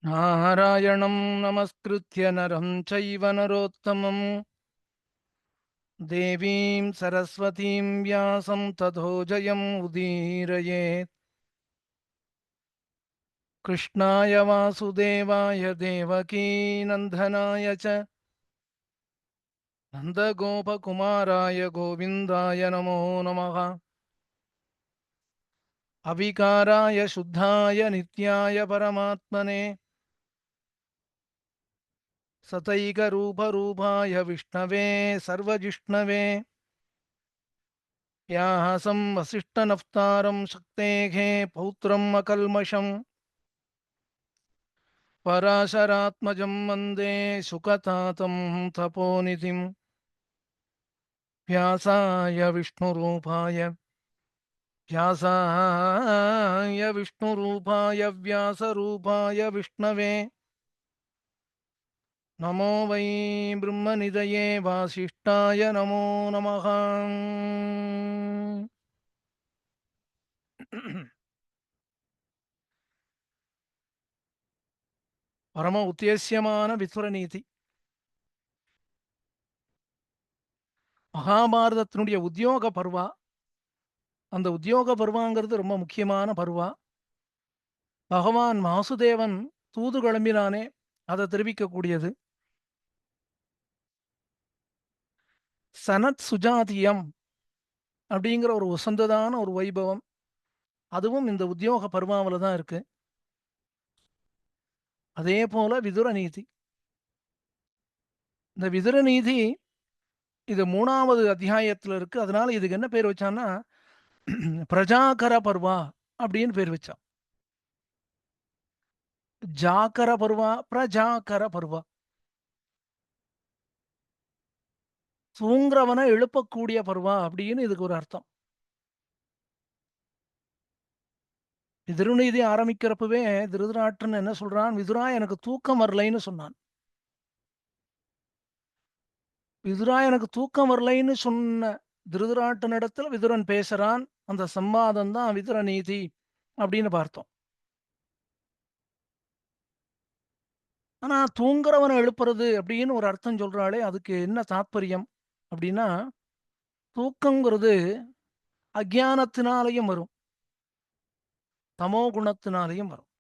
नारायणं नमस्कृत्य नरं चैव नरोत्तमं देवीं सरस्वतीं व्यासं ततो जयम् उदीरयेत्। कृष्णाय वासुदेवाय देवकीनन्दनाय च नन्दगोपकुमाराय गोविन्दाय नमो नमः। अविकाराय शुद्धाय नित्याय परमात्मने सतैकरूपरूपाय विष्णवे सर्वजिष्णवे व्यासं वसिष्ठनप्तारं शक्तेः पौत्रम् अकल्मषम् पराशरात्मजं वन्दे सुखतातं तपोनिधिं व्यासाय विष्णुरूपाय व्यासरूपाय विष्णवे नमो वै ब्रह्मनिधये वासिष्ठाय नमो नमः। பரம உத்தேசியமான விதுர நீதி மகாபாரதத்தினுடைய உத்தியோக பர்வா. அந்த உத்தியோக பர்வாங்கிறது ரொம்ப முக்கியமான பர்வா. பகவான் வாசுதேவன் தூது கிளம்பினானே அதை தெரிவிக்கக்கூடியது. சனத் சுஜாதியம் அப்படிங்கிற ஒரு உசந்ததான ஒரு வைபவம், அதுவும் இந்த உத்தியோக பர்வாவில் தான் இருக்கு. அதே போல விதுர நீதி. இந்த விதுர நீதி இது 3வது அத்தியாயத்தில் இருக்கு. அதனால இதுக்கு என்ன பேர் வச்சான்னா பிரஜாகர பர்வா அப்படின்னு பேர் வச்சான். ஜாக்கர பர்வா, பிரஜாகர பர்வா. தூங்குறவனை எழுப்பக்கூடிய பர்வா அப்படின்னு இதுக்கு ஒரு அர்த்தம். விதுரநீதி ஆரம்பிக்கிறப்பவே திருதராட்டன் என்ன சொல்றான், விதுரா எனக்கு தூக்கம் வரலைன்னு சொன்னான். விதுரா எனக்கு தூக்கம் வரலைன்னு சொன்ன திருதராட்டன் இடத்துல விதுரன் பேசுறான். அந்த சம்வாதம் தான் விதுர நீதி அப்படின்னு பார்த்தோம். ஆனா தூங்குறவனை எழுப்புறது அப்படின்னு ஒரு அர்த்தம் சொல்றாளே, அதுக்கு என்ன தாத்பரியம் அப்படின்னா, தூக்கங்கிறது அஜானத்தினாலையும் வரும், தமோ குணத்தினாலையும் வரும்.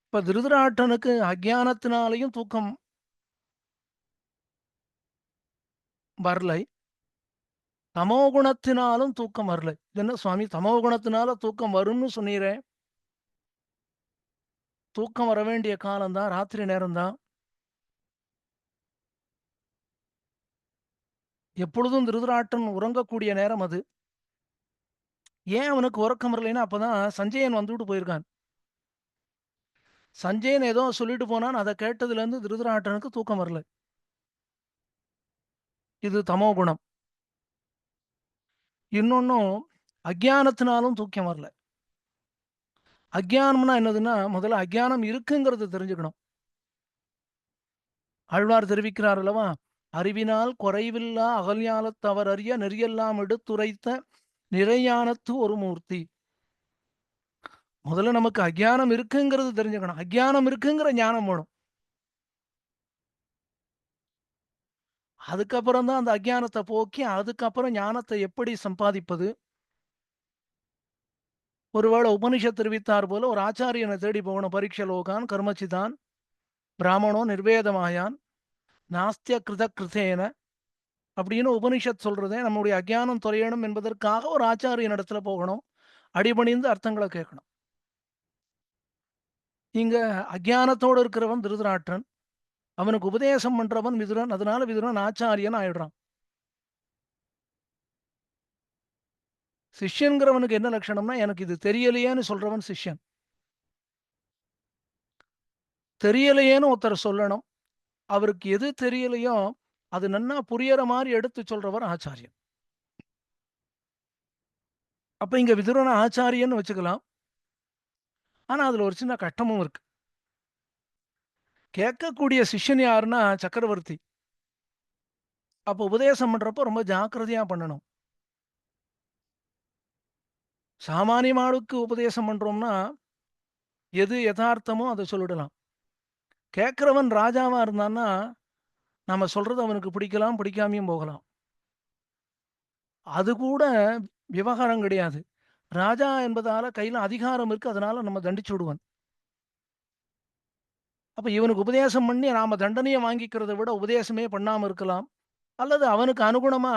இப்ப திருதராட்டனுக்கு அஜானத்தினாலையும் தூக்கம் வரலை, தமோ குணத்தினாலும் தூக்கம் வரலை. என்ன சுவாமி, தமோ குணத்தினால தூக்கம் வரும்னு சொன்னீரே? தூக்கம் வர வேண்டிய காலம்தான், ராத்திரி நேரம்தான். எப்பொழுதும் திருதராட்டன் உறங்கக்கூடிய நேரம் அது. ஏன் அவனுக்கு உறக்கம் வரலைன்னா, அப்பதான் சஞ்சயன் வந்துட்டு போயிருக்கான். சஞ்சயன் ஏதோ சொல்லிட்டு போனான், அதை கேட்டதுல இருந்து திருதராட்டனுக்கு தூக்கம் வரல. இது தமோ குணம். இன்னொன்னும் அஜானத்தினாலும் தூக்கம் வரல. அஜானம்னா என்னதுன்னா, முதல்ல அஜானம் இருக்குங்கிறது தெரிஞ்சுக்கணும். ஆழ்வார் தெரிவிக்கிறார் அல்லவா, அறிவினால் குறைவில்லா அகல்யாலத்தவர் அறிய நெறியெல்லாம் எடுத்துரைத்த நிறையானத்து ஒரு மூர்த்தி. முதல்ல நமக்கு அஜானம் இருக்குங்கிறது தெரிஞ்சுக்கணும். அஜானம் இருக்குங்கிற ஞானம் வேணும். அதுக்கப்புறம் தான் அந்த அஜானத்தை போக்கி அதுக்கப்புறம் ஞானத்தை எப்படி சம்பாதிப்பது. ஒருவேளை உபனிஷத் தெரிவித்தார் போல ஒரு ஆச்சாரியனை தேடி போகணும். பரீட்சை லோகான் கர்மச்சிதான் பிராமணோ நிர்வேதமாயான் நாஸ்திய கிருத கிருத்தேன அப்படின்னு உபனிஷத் சொல்றதே நம்முடைய அஜானம் தொலையணும் என்பதற்காக ஒரு ஆச்சாரியன் இடத்துல போகணும், அடிபணிந்து அர்த்தங்களை கேட்கணும். இங்க அஜானத்தோடு இருக்கிறவன் திருதராட்டன், அவனுக்கு உபதேசம் பண்றவன் விதுரன். அதனால விதுரன் ஆச்சாரியன் ஆயிடுறான். சிஷ்யன்கிறவனுக்கு என்ன லட்சணம்னா, எனக்கு இது தெரியலையேன்னு சொல்றவன் சிஷ்யன். தெரியலையேன்னு ஒருத்தர் சொல்லணும், அவருக்கு எது தெரியலையோ அது நன்னா புரியற மாதிரி எடுத்து சொல்றவர் ஆச்சாரியன். அப்ப இங்க விதுரன ஆச்சாரியன்னு வச்சுக்கலாம். ஆனா அதுல ஒரு சின்ன கட்டமும் இருக்கு. கேட்கக்கூடிய சிஷ்யன் யாருன்னா சக்கரவர்த்தி. அப்ப உபதேசம் பண்றப்போ ரொம்ப ஜாக்கிரதையா பண்ணணும். சாமானிய ஆளுக்கு உபதேசம் பண்றோம்னா, எது எதார்த்தமோ அத சொல்லிடலாம். கேட்கிறவன் ராஜாவா இருந்தான்னா, நம்ம சொல்றது அவனுக்கு பிடிக்கலாம், பிடிக்காமயும் போகலாம். அது கூட விவகாரம் கிடையாது. ராஜா என்பதால கையில அதிகாரம் இருக்கு. அதனால நம்ம தண்டிச்சு விடுவான். அப்ப இவனுக்கு உபதேசம் பண்ணி நாம தண்டனைய வாங்கிக்கிறத விட உபதேசமே பண்ணாம இருக்கலாம். அல்லது அவனுக்கு அனுகுணமா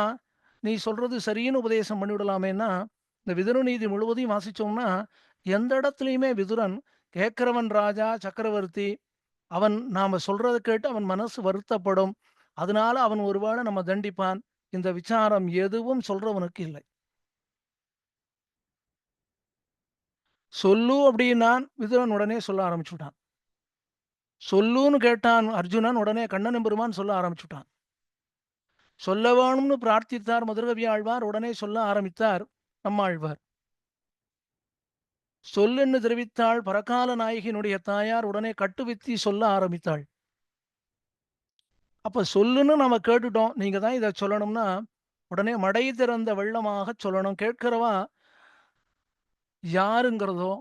நீ சொல்றது சரின்னு உபதேசம் பண்ணிவிடலாமேன்னா, இந்த விதுர நீதி முழுவதையும் வாசிச்சோம்னா, எந்த இடத்துலயுமே விதுரன் கேட்கிறவன் ராஜா, சக்கரவர்த்தி, அவன் நாம சொல்றத கேட்டு அவன் மனசு வருத்தப்படும். அதனால அவன் ஒருவேளை நம்ம தண்டிப்பான். இந்த விசாரம் எதுவும் சொல்றவனுக்கு இல்லை. சொல்லு அப்படின்னான். விதுரன் உடனே சொல்ல ஆரம்பிச்சுட்டான். சொல்லுன்னு கேட்டான் அர்ஜுனன். உடனே கண்ணன் எம்பெருமான் சொல்ல ஆரம்பிச்சுட்டான். சொல்ல வேணும்னு பிரார்த்தித்தார் மதுரகவி ஆழ்வார். உடனே சொல்ல ஆரம்பித்தார் நம்மாழ்வார். சொல்லென்னு தெரிவித்தாள் பரகால நாயகியினுடைய தாயார். உடனே கட்டுவித்தி சொல்ல ஆரம்பித்தாள். அப்ப சொல்லுன்னு நம்ம கேட்டுட்டோம். நீங்க தான் இத சொல்லணும்னா, உடனே மடை திறந்த வெள்ளமாகச் சொல்லணும். கேட்கிறவா யாருங்கிறதோ,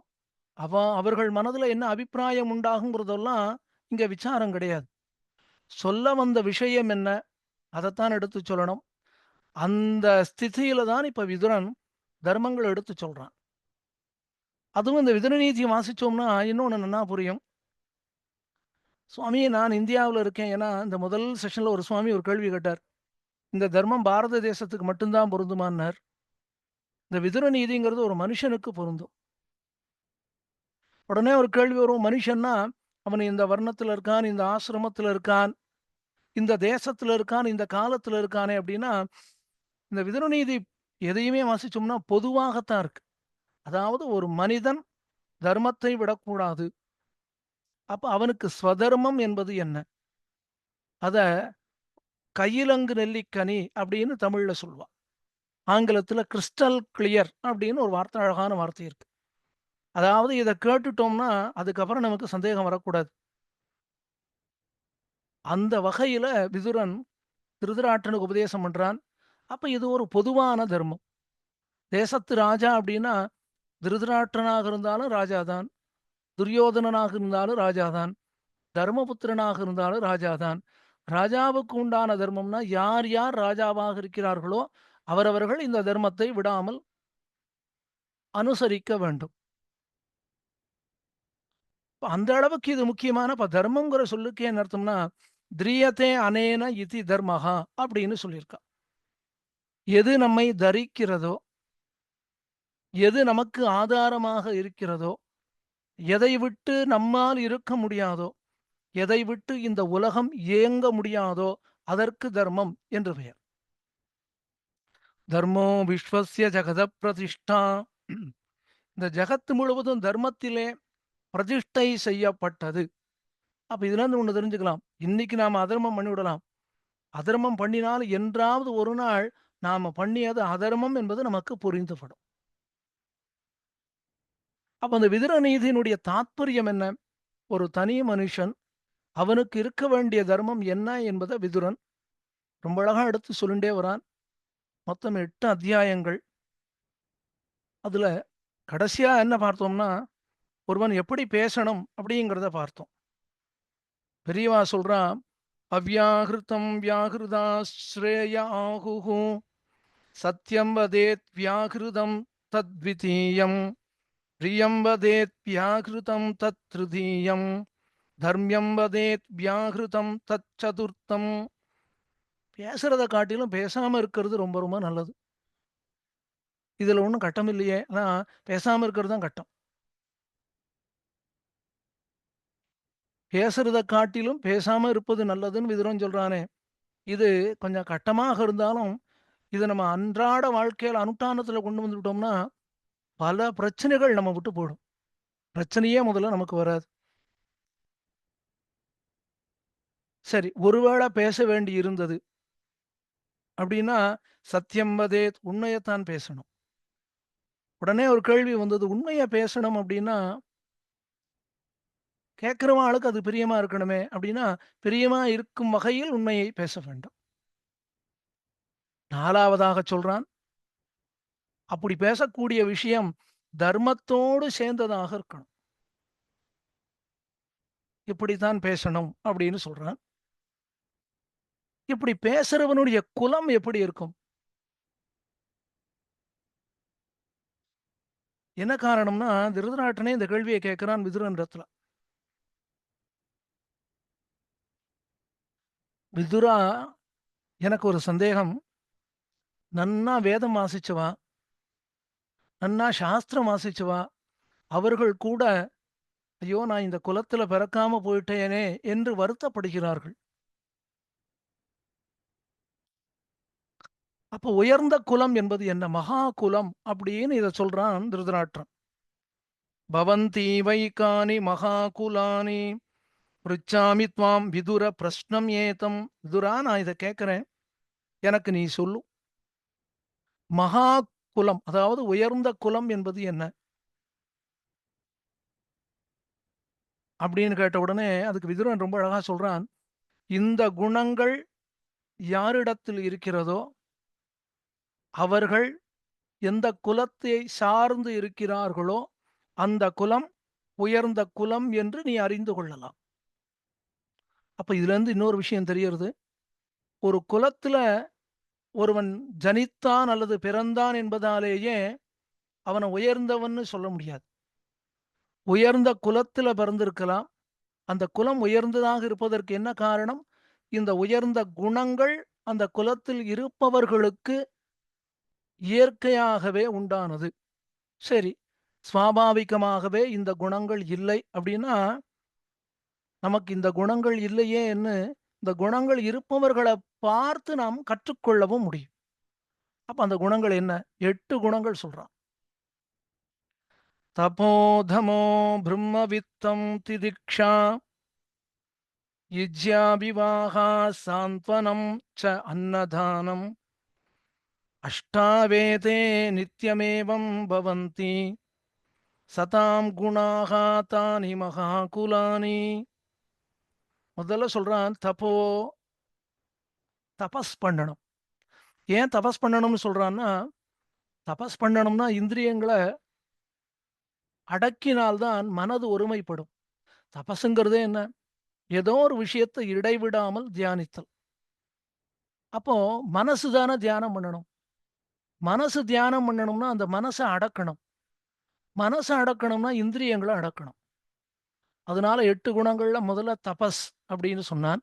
அவர்கள் மனதுல என்ன அபிப்பிராயம் உண்டாகுங்கிறதெல்லாம் இங்க விசாரம் கிடையாது. சொல்ல வந்த விஷயம் என்ன? அதத்தான் எடுத்துச் சொல்லணும். அந்த ஸ்திதியில தான் இப்ப விதுரன் தர்மங்கள எடுத்துச் சொல்றான். அதுவும் இந்த விதுரநீதி வாசிச்சோம்னா, இன்னொன்னு நன்னா புரியும். சுவாமி நான் இந்தியாவுல இருக்கேன். ஏன்னா, இந்த முதல் செஷன்ல ஒரு சுவாமி ஒரு கேள்வி கேட்டார். இந்த தர்மம் பாரத தேசத்துக்கு மட்டும் தான் பொருந்துமான்னார். இந்த விதுர நீதிங்கிறது ஒரு மனுஷனுக்கு பொருந்தும். உடனே ஒரு கேள்வி வரும். மனுஷன்னா, அவன் இந்த வர்ணத்துல இருக்கான், இந்த ஆசிரமத்துல இருக்கான், இந்த தேசத்துல இருக்கான், இந்த காலத்துல இருக்கானே அப்படின்னா, இந்த விதுர நீதி எதையுமே வாசிச்சோம்னா பொதுவாகத்தான் இருக்கு. அதாவது ஒரு மனிதன் தர்மத்தை விடக்கூடாது. அப்ப அவனுக்கு ஸ்வதர்மம் என்பது என்ன? அத கையிலங்கு நெல்லிக்கனி அப்படின்னு தமிழ்ல சொல்லுவா. ஆங்கிலத்துல கிறிஸ்டல் கிளியர் அப்படின்னு ஒரு வார்த்தை அழகான வார்த்தை இருக்கு. அதாவது இத கேட்டுட்டோம்னா, அதுக்கப்புறம் நமக்கு சந்தேகம் வரக்கூடாது. அந்த வகையில விதுரன் திருதராட்டனுக்கு உபதேசம் பண்றான். அப்ப இது ஒரு பொதுவான தர்மம். தேசத்து ராஜா அப்படின்னா, திருதராட்டனாக இருந்தாலும் ராஜா தான். துரியோதனனாக இருந்தாலும் ராஜா தான். தர்மபுத்திரனாக இருந்தாலும் ராஜா தான். ராஜாவுக்கு உண்டான தர்மம்னா, யார் யார் ராஜாவாக இருக்கிறார்களோ, அவரவர்கள் இந்த தர்மத்தை விடாமல் அனுசரிக்க வேண்டும். அந்த அளவுக்கு இது முக்கியமான தர்மம்ங்கிற சொல்லுக்கு என்ன அர்த்தம்னா, "திரியதே அனேன இதி தர்மஹா" அப்படின்னு சொல்லியிருக்கா. எது நம்மை தரிக்கிறதோ, எது நமக்கு ஆதாரமாக இருக்கிறதோ, எதை விட்டு நம்மால் இருக்க முடியாதோ, எதை விட்டு இந்த உலகம் இயங்க முடியாதோ, அதற்கு தர்மம் என்று பெயர். தர்மோ விஸ்வஸ்ய ஜகத பிரதிஷ்டா. இந்த ஜகத்து முழுவதும் தர்மத்திலே பிரதிஷ்டை செய்யப்பட்டது. அப்ப இதுல இருந்து ஒண்ணு தெரிஞ்சுக்கலாம். இன்னைக்கு நாம அதர்மம் பண்ணிவிடலாம். அதர்மம் பண்ணினால் என்றாவது ஒரு நாள் நாம பண்ணியது அதர்மம் என்பது நமக்கு புரிந்துபடும். அப்ப அந்த விதுர நீதியினுடைய தாத்பரியம் என்ன? ஒரு தனி மனுஷன் அவனுக்கு இருக்க வேண்டிய தர்மம் என்ன என்பதை விதுரன் ரொம்ப அழகா எடுத்து சொல்லிண்டே வரான். மொத்தம் 8 அத்தியாயங்கள். அதுல கடைசியா என்ன பார்த்தோம்னா, ஒருவன் எப்படி பேசணும் அப்படிங்கிறத பார்த்தோம். பெரியவா சொல்றான், "அவ்யாஹிருதம் வியாஹிருதா ஸ்ரேய ஆகுஹு சத்யம் வதேத் வியாஹிருதம் தத்விதீயம் பிரியம் வதேத் வியாஹிருதம் தத் திருதீயம் தர்மியம் வதேத் வியாஹிருதம் தத் சதுர்த்தம்." பேசுறத காட்டிலும் பேசாம இருக்கிறது ரொம்ப ரொம்ப நல்லது. இதுல ஒண்ணும் கட்டம் இல்லையே. ஆனா பேசாம இருக்கிறது தான் கட்டம். பேசுறத காட்டிலும் பேசாம இருப்பது நல்லதுன்னு விதுரன் சொல்றானே. இது கொஞ்சம் கட்டமாக இருந்தாலும், இத நம்ம அன்றாட வாழ்க்கையில அனுஷ்டானத்துல கொண்டு வந்துவிட்டோம்னா, பல பிரச்சனைகள் நம்ம விட்டு போயிடும். பிரச்சனையே முதல்ல நமக்கு வராது. சரி, ஒருவேள பேச வேண்டி இருந்தது அப்படின்னா, சத்தியம் வதேத் உண்மையத்தான் பேசணும். உடனே ஒரு கேள்வி வந்தது. உண்மைய பேசணும் அப்படின்னா, கேட்கிறவன் ஆளுக்கு அது பிரியமா இருக்கணுமே அப்படின்னா, பிரியமா இருக்கும் வகையில் உண்மையை பேச வேண்டும். 4வதாக சொல்றான், அப்படி பேசக்கூடிய விஷயம் தர்மத்தோடு சேர்ந்ததாக இருக்கணும். இப்படித்தான் பேசணும் அப்படின்னு சொல்றான். இப்படி பேசுறவனுடைய குலம் எப்படி இருக்கும்? என்ன காரணம்னா, திருதராட்டனே இந்த கேள்வியை கேட்கிறான் விதுரனிடத்துல. விதுரா, எனக்கு ஒரு சந்தேகம். நன்னா வேதம் வாசிச்சவா, நன்னா சாஸ்திரம் வாசிச்சவா, அவர்கள் கூட ஐயோ நான் இந்த குலத்துல பிறக்காம போயிட்டேனே என்று வருத்தப்படுகிறார்கள். அப்போ உயர்ந்த குலம் என்பது என்ன? மகா குலம் அப்படின்னு இதை சொல்றான் திருதராஷ்டிரன். பவந்தி வைகானி மகாகுலானி ருச்சாமி துவாம் விதுர பிரஷ்னம் ஏதம். விதுரா, நான் இதை கேட்கிறேன், எனக்கு நீ சொல்லு. மகா குலம், அதாவது உயர்ந்த குலம் என்பது என்ன அப்படின்னு கேட்ட உடனே அதுக்கு விதுரன் ரொம்ப அழகா சொல்றான். இந்த குணங்கள் யாரிடத்தில் இருக்கிறதோ அவர்கள் எந்த குலத்தை சார்ந்து இருக்கிறார்களோ அந்த குலம் உயர்ந்த குலம் என்று நீ அறிந்து கொள்ளலாம். அப்ப இதுல இருந்து இன்னொரு விஷயம் தெரியறது. ஒரு குலத்துல ஒருவன் ஜனித்தான் அல்லது பிறந்தான் என்பதாலேயே அவனை உயர்ந்தவன்னு சொல்ல முடியாது. உயர்ந்த குலத்துல பிறந்திருக்கலாம். அந்த குலம் உயர்ந்ததாக இருப்பதற்கு என்ன காரணம்? இந்த உயர்ந்த குணங்கள் அந்த குலத்தில் இருப்பவர்களுக்கு இயற்கையாகவே உண்டானது. சரி, சுவாபாவிகமாகவே இந்த குணங்கள் இல்லை அப்படின்னா, நமக்கு இந்த குணங்கள் இல்லையேன்னு இந்த குணங்கள் இருப்பவர்களை பார்த்து நாம் கற்றுக்கொள்ளவும் முடியும். அப்ப அந்த குணங்கள் என்ன? 8 குணங்கள் சொல்றான். தபோதமோ பிரம்மவித்தம் திதிக்ஷா யுஜ்யாபிவாகா சாந்த்வனம் ச அன்னதானம் அஷ்டாவேதே நித்யமேவம் பவந்தி சதாம் குணாக தானி மகாகுலானி. முதல்ல சொல்றான் தபஸ் பண்ணணும். ஏன் தபஸ் பண்ணணும்னு சொல்றான்னா, தபஸ் பண்ணணும்னா இந்திரியங்களை அடக்கினால்தான் மனது ஒருமைப்படும். தபசுங்கிறதே என்ன? ஏதோ ஒரு விஷயத்தை இடைவிடாமல் தியானித்தல். அப்போ மனசு தானே தியானம் பண்ணணும். மனசு தியானம் பண்ணணும்னா அந்த மனசை அடக்கணும். மனசை அடக்கணும்னா இந்திரியங்களை அடக்கணும். அதனால 8 குணங்கள்ல முதல்ல தபஸ் அப்படின்னு சொன்னான்.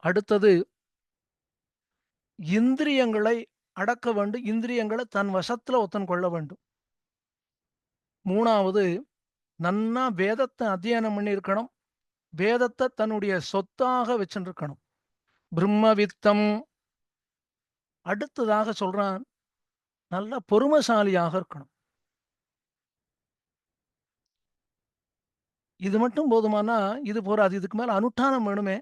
அடுத்தது இந்திரியங்களை அடக்க வேண்டும். இந்திரியங்களை தன் வசத்துல ஒத்தன் கொள்ள வேண்டும். 3வது, நன்னா வேதத்தை அத்தியனம் பண்ணியிருக்கணும். வேதத்தை தன்னுடைய சொத்தாக வச்சுருக்கணும். பிரம்மவித்தம். அடுத்ததாக சொல்றான், நல்ல பொறுமைசாலியாக இருக்கணும். இது மட்டும் போதுமானா? இது போராது. இதுக்கு மேல அனுஷ்டானம் வேணுமே.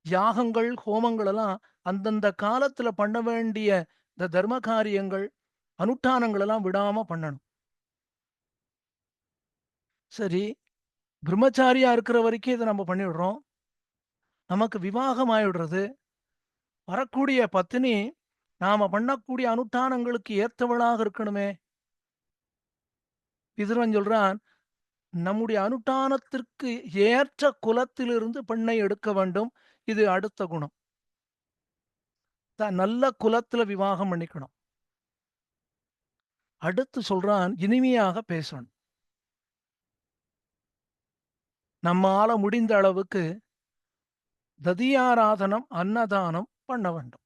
யாகங்கள், ஹோமங்கள் எல்லாம் அந்தந்த காலத்துல பண்ண வேண்டிய இந்த தர்ம காரியங்கள், அனுஷ்டானங்கள் எல்லாம் விடாம பண்ணணும். சரி, பிரம்மச்சாரியா இருக்கிற வரைக்கும் இதை நம்ம பண்ணிவிடுறோம். நமக்கு விவாகம் ஆயிடுறது. வரக்கூடிய பத்தினி நாம பண்ணக்கூடிய அனுஷ்டானங்களுக்கு ஏற்றவளாக இருக்கணுமே. விதுரன் சொல்றான், நம்முடைய அனுஷ்டானத்திற்கு ஏற்ற குலத்திலிருந்து பெண்ணை எடுக்க வேண்டும். இது அடுத்த குணம். நல்ல குலத்துல விவாகம் பண்ணிக்கணும். அடுத்து சொல்றான், இனிமையாக பேசணும். நம்மால முடிந்த அளவுக்கு ததியாராதனம், அன்னதானம் பண்ண வேண்டும்.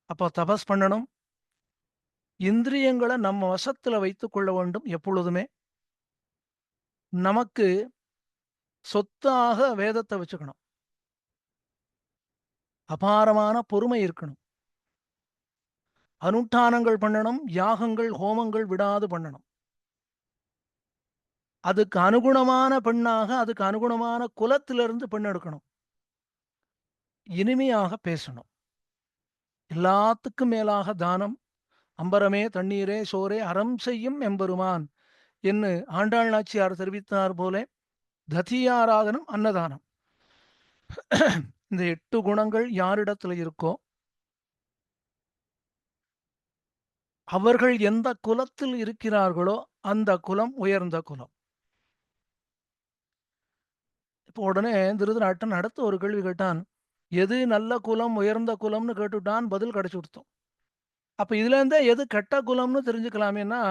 அப்போ தபஸ் பண்ணணும். இந்திரியங்களை நம்ம வசத்துல வைத்துக் கொள்ள வேண்டும். எப்பொழுதுமே நமக்கு சொத்தாக வேதத்தை வச்சுக்கணும். அபாரமான பொறுமை இருக்கணும். அனுஷ்டானங்கள் பண்ணணும். யாகங்கள், ஹோமங்கள் விடாது பண்ணணும். அதுக்கு அனுகுணமான பெண்ணாக, அதுக்கு அனுகுணமான குலத்திலிருந்து பெண் எடுக்கணும். இனிமையாக பேசணும். எல்லாத்துக்கும் மேலாக தானம். அம்பரமே தண்ணீரே சோரே அறம் செய்யும் எம்பெருமான் என்று ஆண்டாள் நாச்சியார் தெரிவித்தார் போல ததியாராதனம், அன்னதானம். இந்த 8 குணங்கள் யாரிடத்துல இருக்கோ அவர்கள் எந்த குலத்தில் இருக்கிறார்களோ அந்த குலம் உயர்ந்த குலம். இப்போ உடனே திருதராட்டன் அடுத்து ஒரு கேள்வி கேட்டான். எது நல்ல குலம் உயர்ந்த குலம்னு கேட்டுட்டான், பதில் கிடைச்சு கொடுத்தோம். அப்ப இதுல இருந்தே எது கெட்ட குலம்னு தெரிஞ்சுக்கலாமேன்னா,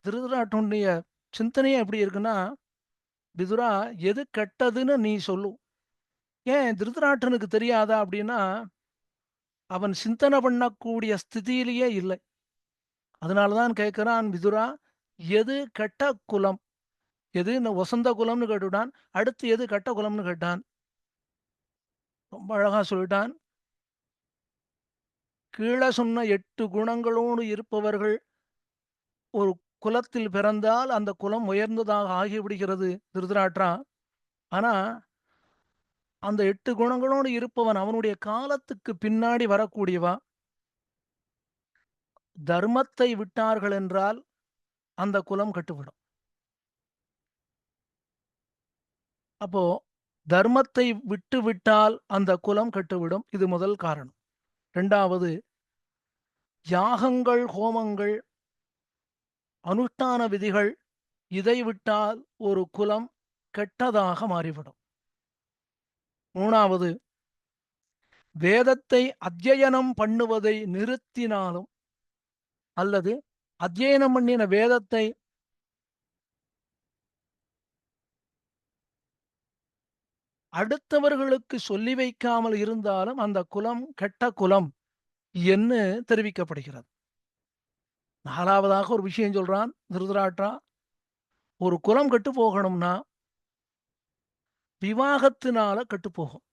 திருதராட்டனுடைய சிந்தனையே எப்படி இருக்குன்னா, விதுரா எது கெட்டதுன்னு நீ சொல்லு. ஏன் திருதராட்டனுக்கு தெரியாதா அப்படின்னா, அவன் சிந்தனை பண்ணக்கூடிய ஸ்திதியிலேயே இல்லை. அதனாலதான் கேட்கிறான் விதுரா, எது கெட்ட குலம்? எது வசந்த குலம்னு கேட்டுட்டான். அடுத்து எது கெட்ட குலம்னு கேட்டான். ரொம்ப அழகா சொல்லிட்டான். கீழே சொன்ன 8 குணங்களோடு இருப்பவர்கள் ஒரு குலத்தில் பிறந்தால் அந்த குலம் உயர்ந்ததாக ஆகிவிடுகிறது திருதராற்றா. ஆனா அந்த 8 குணங்களோடு இருப்பவன் அவனுடைய காலத்துக்கு பின்னாடி வரக்கூடியவா, தர்மத்தை விட்டார்கள் என்றால் அந்த குலம் கெட்டுவிடும். அப்போ தர்மத்தை விட்டு விட்டால் அந்த குலம் கெட்டுவிடும். இது முதல் காரணம். 2வது, யாகங்கள், ஹோமங்கள், அனுஷ்டான விதிகள் இதை விட்டால் ஒரு குலம் கெட்டதாக மாறிவிடும். 3வது, வேதத்தை அத்தியனம் பண்ணுவதை நிறுத்தினாலும் அல்லது அத்தியனம் பண்ணின வேதத்தை அடுத்தவர்களுக்கு சொல்லி வைக்காமல் இருந்தாலும் அந்த குலம் கெட்ட குலம் என்று தெரிவிக்கப்படுகிறது. 4வதாக ஒரு விஷயம் சொல்றான் திருதராட்டா. ஒரு குலம் கெட்டு போகணும்னா விவாகத்தினால கெட்டு போகும்.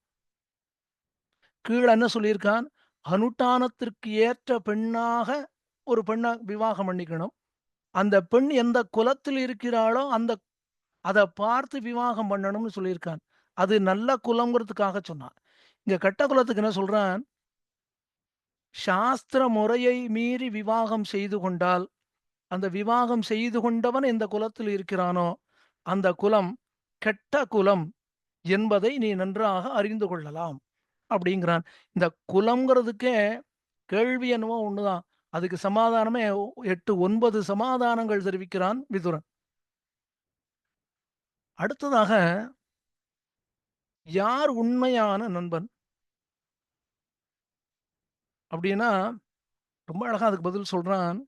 கீழே என்ன சொல்லியிருக்கான், அனுஷ்டானத்திற்கு ஏற்ற பெண்ணாக ஒரு பெண்ணை விவாகம் பண்ணிக்கணும். அந்த பெண் எந்த குலத்தில் இருக்கிறாளோ அந்த அதை பார்த்து விவாகம் பண்ணணும்னு சொல்லியிருக்கான். அது நல்ல குலங்கிறதுக்காக சொன்னான். இங்க கெட்ட குலத்துக்கு என்ன சொல்றான், சாஸ்திர முறையை மீறி விவாகம் செய்து கொண்டால் அந்த விவாகம் செய்து கொண்டவன் எந்த குலத்தில் இருக்கிறானோ அந்த குலம் கெட்ட குலம் என்பதை நீ நன்றாக அறிந்து கொள்ளலாம் அப்படிங்கிறான். இந்த குலம்ங்கிறதுக்கே கேள்வி என்னவோ ஒண்ணுதான். அதுக்கு சமாதானமே 8, 9 சமாதானங்கள் தெரிவிக்கிறான் விதுரன். அடுத்ததாக, யார் உண்மையான நண்பன் அப்படின்னா ரொம்ப அழகா அதுக்கு பதில் சொல்றான்.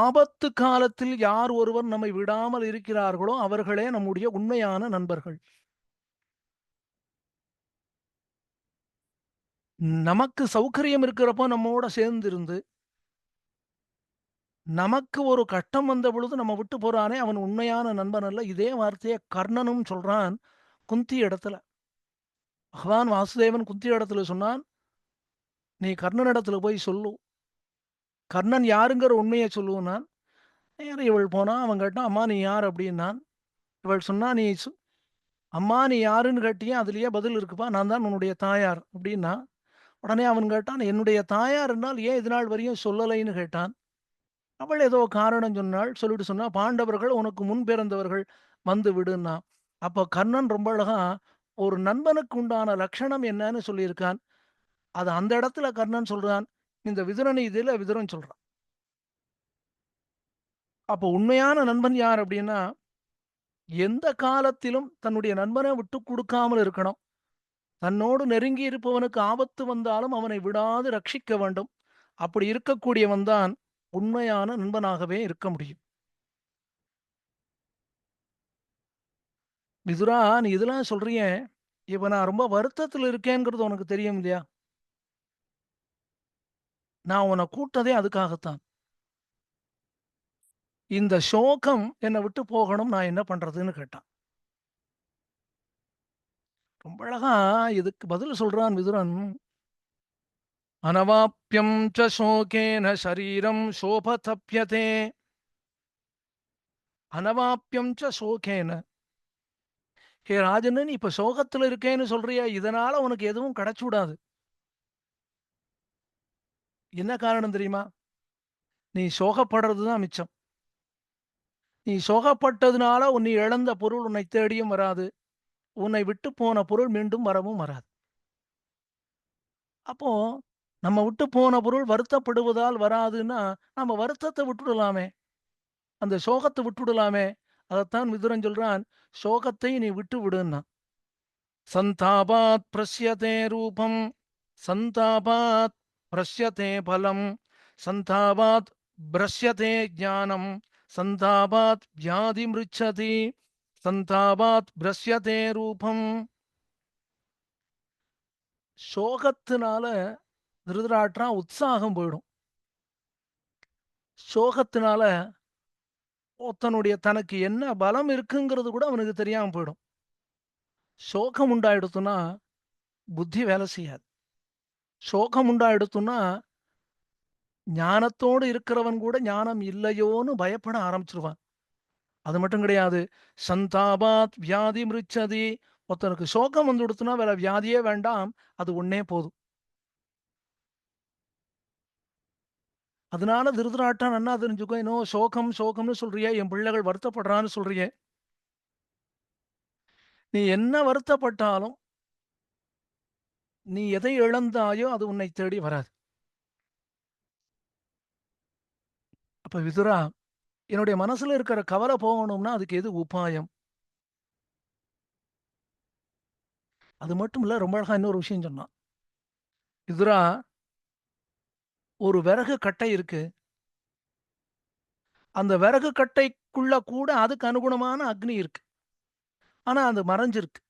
ஆபத்து காலத்தில் யார் ஒருவர் நம்மை விடாமல் இருக்கிறார்களோ அவர்களே நம்முடைய உண்மையான நண்பர்கள். நமக்கு சௌகரியம் இருக்கிறப்போ நம்மோட சேர்ந்து இருந்து, நமக்கு ஒரு கஷ்டம் வந்த பொழுது நம்ம விட்டு போறானே அவன் உண்மையான நண்பன் அல்ல. இதே வார்த்தையை கர்ணனும் சொல்றான் குந்தி இடத்துல. பகவான் வாசுதேவன் குந்தி இடத்துல சொன்னான், நீ கர்ணன் இடத்துல போய் சொல்லு, கர்ணன் யாருங்கிற உண்மையை சொல்லுவனான். நேர இவள் போனா, அவன் கேட்டான், அம்மா நீ யார் அப்படின்னான். இவள் சொன்னா, நீ அம்மா நீ யாருன்னு கேட்டியே, அதுலயே பதில் இருக்குப்பா, நான் தான் உன்னுடைய தாயார் அப்படின்னா. உடனே அவன் கேட்டான், என்னுடைய தாயார் என்றால் ஏன் இது நாள் வரையும் சொல்லலைன்னு கேட்டான். அவள் ஏதோ காரணம் சொன்னாள். சொல்லிட்டு சொன்னா, பாண்டவர்கள் உனக்கு முன் பிறந்தவர்கள், வந்து விடுன்னா. அப்போ கர்ணன் ரொம்ப அழகா ஒரு நண்பனுக்கு உண்டான லட்சணம் என்னன்னு சொல்லியிருக்கான். அது அந்த இடத்துல கர்ணன் சொல்றான். இந்த விதுரன் இதுல விதுரன் சொல்றான். அப்போ உண்மையான நண்பன் யார் அப்படின்னா, எந்த காலத்திலும் தன்னுடைய நண்பனை விட்டு கொடுக்காமல் இருக்கணும். தன்னோடு நெருங்கி இருப்பவனுக்கு ஆபத்து வந்தாலும் அவனை விடாது ரட்சிக்க வேண்டும். அப்படி இருக்கக்கூடியவன் தான் உண்மையான நண்பனாகவே இருக்க முடியும். விதுரா, நீ இதெல்லாம் சொல்றியே, இப்ப நான் ரொம்ப வருத்தத்துல இருக்கேங்கிறது உனக்கு தெரியும் இல்லையா? நான் உன்னை கூட்டதே அதுக்காகத்தான். இந்த சோகம் என்னை விட்டு போகணும், நான் என்ன பண்றதுன்னு கேட்டான். ரொம்ப அழகா இதுக்கு பதில் சொல்றான் விதுரன். அனவாப்யம் ச சோகேன சரீரம் சோபதப்யதே. அனவாப்யம் ச சோகேன. ஹே ராஜன்னு, நீ இப்ப சோகத்துல இருக்கேன்னு சொல்றியா, இதனால உனக்கு எதுவும் கிடைச்சு விடாது. என்ன காரணம் தெரியுமா? நீ சோகப்படுறதுதான் மிச்சம். நீ சோகப்பட்டதுனால நீ இழந்த பொருள் உன்னை தேடியும் வராது. உன்னை விட்டு போன பொருள் மீண்டும் வரவும் வராது. அப்போ நம்ம விட்டு போன பொருள் வருத்தப்படுவதால் வராதுன்னா, நம்ம வருத்தத்த விட்டுடலாமே! அந்த சோகத்த விட்டுடலாமே! அதத்தான் விதுரன் சொல்றான், "சோகத்தை நீ விட்டு விடுன்னான்." "சந்தாபாத் ப்ரஸ்யதே ரூபம், சந்தாபாத் ப்ரஸ்யதே பலம், சந்தாபாத் ப்ரஸ்யதே ஞானம், சந்தாபாத் வியாதி மிருச்சதி, சந்தாபாத் ப்ரஸ்யதே ரூபம்." சோகத்தினால திருதராட்டிரன் உற்சாகம் போயிடும். சோகத்தினால ஒருத்தனுடைய தனக்கு என்ன பலம் இருக்குங்கிறது கூட அவனுக்கு தெரியாம போயிடும். சோகம் உண்டாயிடுத்துன்னா, புத்தி வேலை செய்யாது. சோகம் உண்டாயிடுத்துன்னா, ஞானத்தோடு இருக்கிறவன் கூட ஞானம் இல்லையோன்னு பயப்பட ஆரம்பிச்சுருவான். அது மட்டும் கிடையாது. சந்தாபாத் வியாதி மிருச்சதி. ஒருத்தனுக்கு சோகம் வந்துடுத்துன்னா வேற வியாதியே வேண்டாம். அது ஒண்ணே போதும். அதனால திருதராட்டிரன் நன்னா தெரிஞ்சுக்கோ. என்னவோ சோகம் சோகம்னு சொல்றியே, என் பிள்ளைகள் வருத்தப்படுறான்னு சொல்றியே. நீ என்ன வருத்தப்பட்டாலும், நீ எதை இழந்தாயோ அது உன்னை தேடி வராது. அப்ப விதுரா, என்னுடைய மனசுல இருக்கிற கவலை போகணும்னா அதுக்கு எது உபாயம்? அது மட்டும் இல்ல, ரொம்ப அழகா இன்னொரு விஷயம் சொன்னான். விதுரா, ஒரு விறகு கட்டை இருக்கு. அந்த விறகு கட்டைக்குள்ள கூட அதுக்கு அனுகுணமான அக்னி இருக்கு. ஆனா அது மறைஞ்சிருக்கு.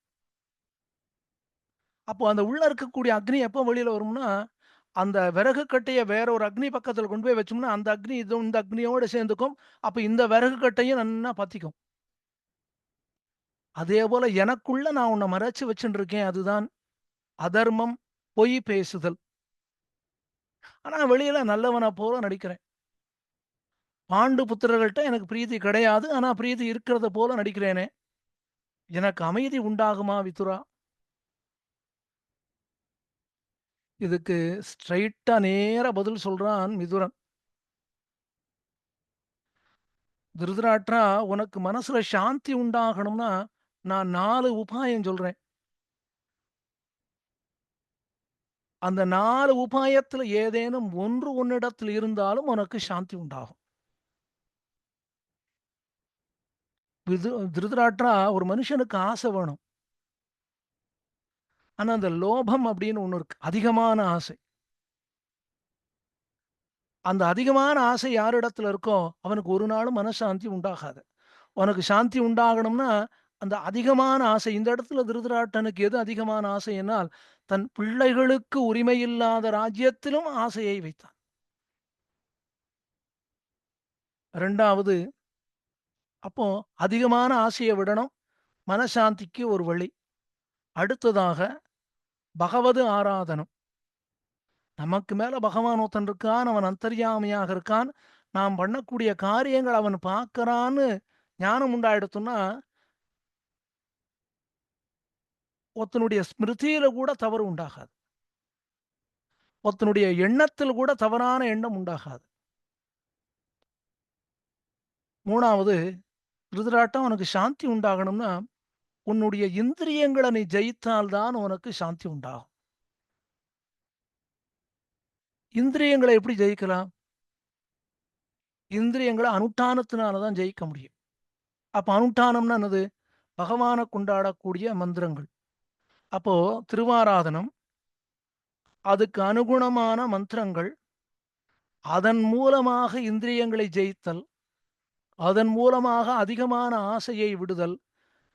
அப்போ அந்த உள்ள இருக்கக்கூடிய அக்னி எப்போ வெளியில வரும்னா, அந்த விறகு கட்டைய வேற ஒரு அக்னி பக்கத்துல கொண்டு போய் வச்சோம்னா, அந்த அக்னி இந்த அக்னியோட சேர்ந்துக்கும். அப்ப இந்த விறகு கட்டையும் நன்னா பத்திக்கும். அதேபோல எனக்குள்ள நான் உன்ன மறைச்சு வச்சுட்டு இருக்கேன். அதுதான் அதர்மம், பொய் பேசுதல். ஆனா வெளியில நல்லவனா போல நடிக்கிறேன். பாண்டு புத்திரர்கள்ட்ட எனக்கு பிரீத்தி கிடையாது. ஆனா பிரீத்தி இருக்கிறத போல நடிக்கிறேனே! எனக்கு அமைதி உண்டாகுமா விதுரா? இதுக்கு ஸ்ட்ரெய்ட்டா நேரா பதில் சொல்றான் விதுரன். "திருதராட்ரா, உனக்கு மனசுல சாந்தி உண்டாகணும்னா, நான் 4 உபாயம் சொல்றேன். அந்த 4 உபாயத்துல ஏதேனும் ஒன்று உன்னிடத்தில் இருந்தாலும் உனக்கு சாந்தி உண்டாகும்." திருதராட்ரா, ஒரு மனுஷனுக்கு ஆசை வேணும். ஆனா அந்த லோபம் அப்படின்னு ஒண்ணு இருக்கு. அதிகமான ஆசை. அந்த அதிகமான ஆசை யாரிடத்துல இருக்கோ, அவனுக்கு ஒரு நாளும் மனசாந்தி உண்டாகாது. உனக்கு சாந்தி உண்டாகணும்னா, அந்த அதிகமான ஆசை இந்த இடத்துல திருதராட்டனுக்கு எது அதிகமான ஆசை என்னால், தன் பிள்ளைகளுக்கு உரிமையில்லாத ராஜ்யத்திலும் ஆசையை வைத்தான். 2வது, அப்போ அதிகமான ஆசைய விடணும். மனசாந்திக்கு ஒரு வழி. அடுத்ததாக பகவது ஆராதனம். நமக்கு மேல பகவான் ஒருத்தன் இருக்கான். அவன் அந்தர்யாமியாக இருக்கான். நாம் பண்ணக்கூடிய காரியங்கள் அவன் பார்க்கறான்னு ஞானம் உண்டாயிடுத்துன்னா, ஒருத்தனுடைய ஸ்மிருதியில கூட தவறு உண்டாகாது. ஒருத்தனுடைய எண்ணத்தில் கூட தவறான எண்ணம் உண்டாகாது. 3வது, திருதராட்டம் உனக்கு சாந்தி உண்டாகணும்னா, உன்னுடைய இந்திரியங்கள நீ ஜெயித்தால் தான் உனக்கு சாந்தி உண்டாகும். இந்திரியங்கள எப்படி ஜெயிக்கலாம்? இந்திரியங்கள அனுஷ்டானத்தினால தான் ஜெயிக்க முடியும். அப்ப அனுஷ்டானம்னா என்னது? பகவான கொண்டாடக்கூடிய மந்திரங்கள். அப்போ திருவாராதனம், அதுக்கு அனுகுணமான மந்திரங்கள், அதன் மூலமாக இந்திரியங்களை ஜெயித்தல், அதன் மூலமாக அதிகமான ஆசையை விடுதல்,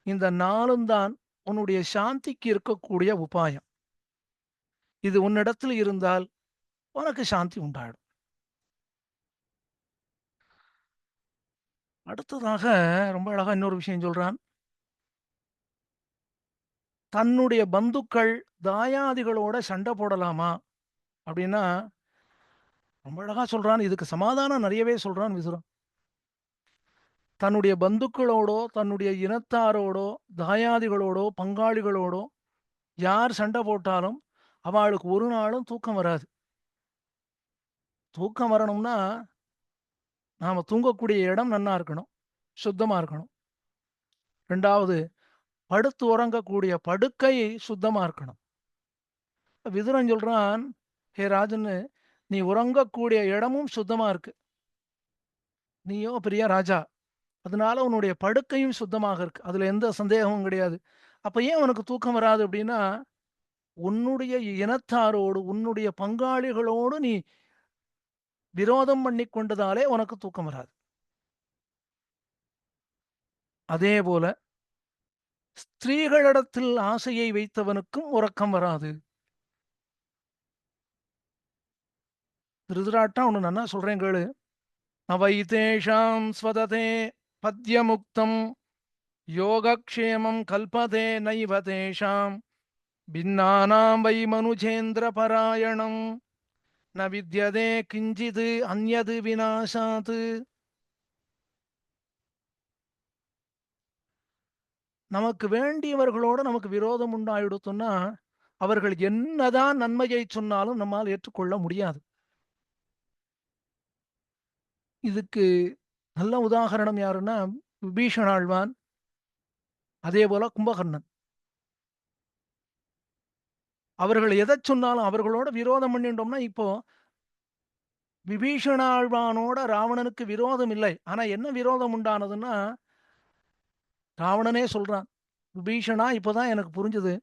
இந்த 4ம் தான் உன்னுடைய சாந்திக்கு இருக்கக்கூடிய உபாயம். இது உன்னிடத்தில் இருந்தால் உனக்கு சாந்தி உண்டாயிடும். அடுத்ததாக ரொம்ப அழகா இன்னொரு விஷயம் சொல்றான். தன்னுடைய பந்துக்கள், தாயாதிகளோட சண்டை போடலாமா? அப்படின்னா, ரொம்ப அழகா சொல்றான். இதுக்கு சமாதானம் நெறையவே சொல்றான் விதுரன். தன்னுடைய பந்துக்களோடோ, தன்னுடைய இனத்தாரோடோ, தாயாதிகளோடோ, பங்காளிகளோடோ யார் சண்டை போட்டாலும், அவாளுக்கு ஒரு நாளும் தூக்கம் வராது. தூக்கம் வரணும்னா, நாம தூங்கக்கூடிய இடம் நன்னா இருக்கணும். சுத்தமா இருக்கணும். 2வது, படுத்து உறங்கக்கூடிய படுக்கை சுத்தமா இருக்கணும். விதுரன் சொல்றான், ஹே ராஜன்னு, நீ உறங்கக்கூடிய இடமும் சுத்தமா இருக்கு. நீயோ பெரிய ராஜா. அதனால உன்னுடைய படுக்கையும் சுத்தமாக இருக்கு. அதுல எந்த சந்தேகமும் கிடையாது. அப்ப ஏன் உனக்கு தூக்கம் வராது அப்படின்னா, உன்னுடைய இனத்தாரோடு, உன்னுடைய பங்காளிகளோடு நீ விரோதம் பண்ணிக் கொண்டதாலே உனக்கு தூக்கம் வராது. அதே போல ஸ்திரீகளிடத்தில் ஆசையை வைத்தவனுக்கும் உறக்கம் வராது. திருதராட்டம் ஒண்ணு நன்னா சொல்றேன் கேளு. நவைதேஷாம் ஸ்வததே பத்யமுக்தம் யோகக்ஷேமம் கல்பதே நைவ தேஷாம் பின்னானாம் வை மனுஜேந்திர பராயணம் ந வித்யதே கிஞ்சிது அந்யது விநாசாத். நமக்கு வேண்டியவர்களோட நமக்கு விரோதம் உண்டாயிடுத்துன்னா அவர்கள் என்னதான் நன்மையை சொன்னாலும் நம்மால் ஏற்றுக்கொள்ள முடியாது. இதுக்கு நல்ல உதாகரணம் யாருன்னா விபீஷணாழ்வான், அதே போல கும்பகர்ணன். அவர்கள் எதை சொன்னாலும் அவர்களோட விரோதம் பண்ணிட்டோம்னா, இப்போ விபீஷணாழ்வானோட ராவணனுக்கு விரோதம் இல்லை. ஆனா என்ன விரோதம் உண்டானதுன்னா, ராவணனே சொல்றான், விபீஷணா இப்பதான் எனக்கு புரிஞ்சது,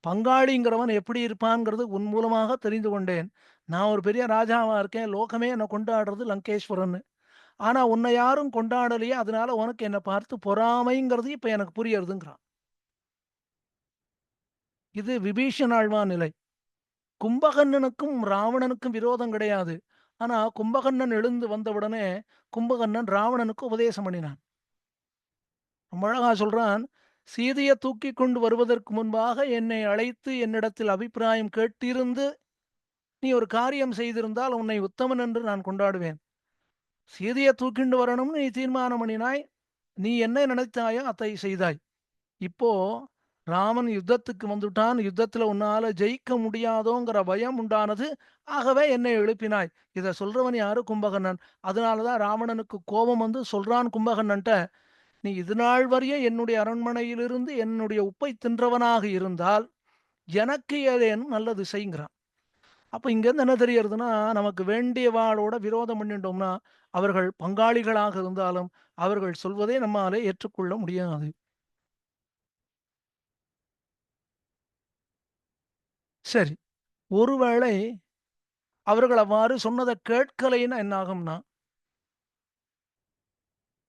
பங்காளிங்கிறவன் எப்படி இருப்பான்ங்கிறது உன் மூலமாக தெரிந்து கொண்டேன். நான் ஒரு பெரிய ராஜாவா இருக்கேன், லோகமே என்னை கொண்டாடுறது லங்கேஸ்வரன். ஆனா உன்னை யாரும் கொண்டாடலையே, அதனால உனக்கு என்னை பார்த்து பொறாமைங்கிறது இப்ப எனக்கு புரியறதுங்கிறான். இது விபீஷணாழ்வான் நிலை. கும்பகர்ணனுக்கும் ராவணனுக்கும் விரோதம் கிடையாது. ஆனா கும்பகர்ணன் எழுந்து வந்தவுடனே கும்பகர்ணன் ராவணனுக்கு உபதேசம் பண்ணினான். ரொம்ப அழகா சொல்றான், சீதைய தூக்கி கொண்டு வருவதற்கு முன்பாக என்னை அழைத்து என்னிடத்தில் அபிப்பிராயம் கேட்டிருந்து நீ ஒரு காரியம் செய்திருந்தால் உன்னை உத்தமன் என்று நான் கொண்டாடுவேன். சீதைய தூக்கிண்டு வரணும்னு நீ தீர்மானம் பண்ணினாய், நீ என்ன நினைத்தாயோ அதை செய்தாய். இப்போ ராமன் யுத்தத்துக்கு வந்துட்டான், யுத்தத்துல உன்னால ஜெயிக்க முடியாதோங்கிற பயம் உண்டானது. ஆகவே என்னை எழுப்பினாய். இத சொல்றவன் யாரு? கும்பகர்ணன். அதனாலதான் ராவணனுக்கு கோபம் வந்து சொல்றான் கும்பகர்ணன்ட்ட, நீ இது நாள் வரையும் என்னுடைய அரண்மனையிலிருந்து என்னுடைய உப்பை தின்றவனாக இருந்தால் எனக்கு ஏதேனும் நல்லது செய்கிறான். அப்ப இங்க இருந்து என்ன தெரியறதுன்னா, நமக்கு வேண்டியவாளோட விரோதம் பண்ணிட்டோம்னா அவர்கள் பங்காளிகளாக இருந்தாலும் அவர்கள் சொல்வதை நம்மாலே ஏற்றுக்கொள்ள முடியாது. சரி, ஒருவேளை அவர்கள் அவ்வாறு சொன்னதை கேட்கலைன்னா என்ன ஆகும்னா,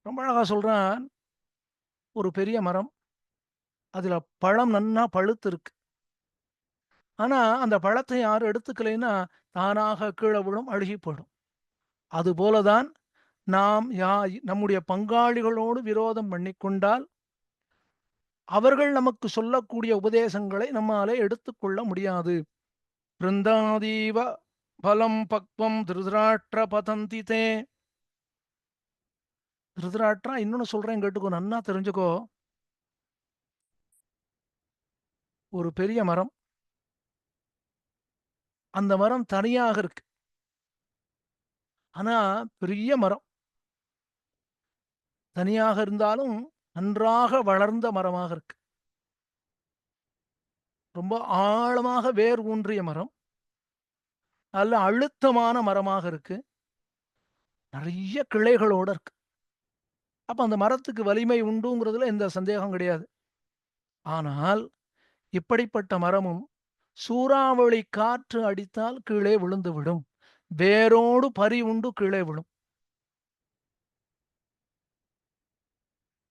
ரொம்ப அழகா சொல்றான், ஒரு பெரிய மரம், அதுல பழம் நன்னா பழுத்து இருக்கு. ஆனா அந்த பழத்தை யாரும் எடுத்துக்கலைன்னா தானாக கீழே விழும், அழுகி போயிடும். அதுபோலதான் நாம் நம்முடைய பங்காளிகளோடு விரோதம் பண்ணிக்கொண்டால் அவர்கள் நமக்கு சொல்லக்கூடிய உபதேசங்களை நம்மாலே எடுத்துக்கொள்ள முடியாது. பிருந்தாதீவ பலம் பக்வம் திருதராஷ்டிர பதந்தி தே. திருதராஷ்டிரா இன்னொன்னு சொல்றேன் கேட்டுக்கோ, நன்னா தெரிஞ்சுக்கோ. ஒரு பெரிய மரம், அந்த மரம் தனியாக இருக்கு. ஆனா பெரிய மரம், தனியாக இருந்தாலும் நன்றாக வளர்ந்த மரமாக இருக்கு. ரொம்ப ஆழமாக வேர் ஊன்றிய மரம், நல்ல அழுத்தமான மரமாக இருக்கு, நிறைய கிளைகளோட இருக்கு. அப்ப அந்த மரத்துக்கு வலிமை உண்டுங்கிறதுல எந்த சந்தேகம் கிடையாது. ஆனால் இப்படிப்பட்ட மரமும் சூறாவளி காற்று அடித்தால் கீழே விழுந்து விடும், வேரோடு பறி உண்டு கீழே விழும்.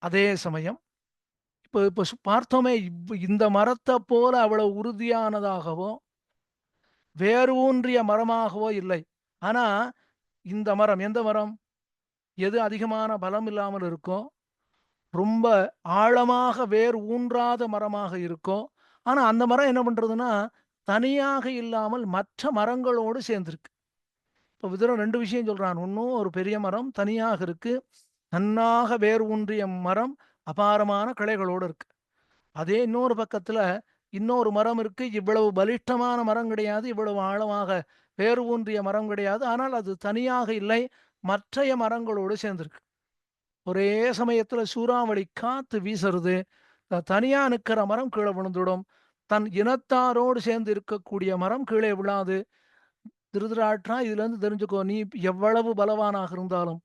அதே சமயம் இப்ப இப்ப பார்த்தோமே, இந்த மரத்தை போல அவ்வளவு உறுதியானதாகவோ வேறு ஊன்றிய மரமாகவோ இல்லை. ஆனா இந்த மரம் எந்த மரம்? எது அதிகமான பலம் இல்லாமல் இருக்கோ, ரொம்ப ஆழமாக வேர் ஊன்றாத மரமாக இருக்கோ, ஆனா அந்த மரம் என்ன பண்றதுன்னா தனியாக இல்லாமல் மற்ற மரங்களோடு சேர்ந்திருக்கு. இப்ப விதுரன் ரெண்டு விஷயம் சொல்றான். ஒன்னும் ஒரு பெரிய மரம் தனியாக இருக்கு, நன்னாக வேர் ஊன்றிய மரம் அபாரமான கிளைகளோடு இருக்கு. அதே இன்னொரு பக்கத்துல இன்னொரு மரம் இருக்கு, இவ்வளவு பலிஷ்டமான மரம் கிடையாது, இவ்வளவு ஆழமாக வேர் ஊன்றிய மரம் கிடையாது, ஆனால் அது தனியாக இல்லை, மற்றைய மரங்களோடு சேர்ந்திருக்கு. ஒரே சமயத்துல சூறாவளி காத்து வீசுறது, தனியா நிக்கிற மரம் கீழே விழுந்துடும், தன் இனத்தாரோடு சேர்ந்து இருக்கக்கூடிய மரம் கீழே விழாது. திருதராட்டா, இதுல இருந்து தெரிஞ்சுக்கோ, நீ எவ்வளவு பலவானாக இருந்தாலும்,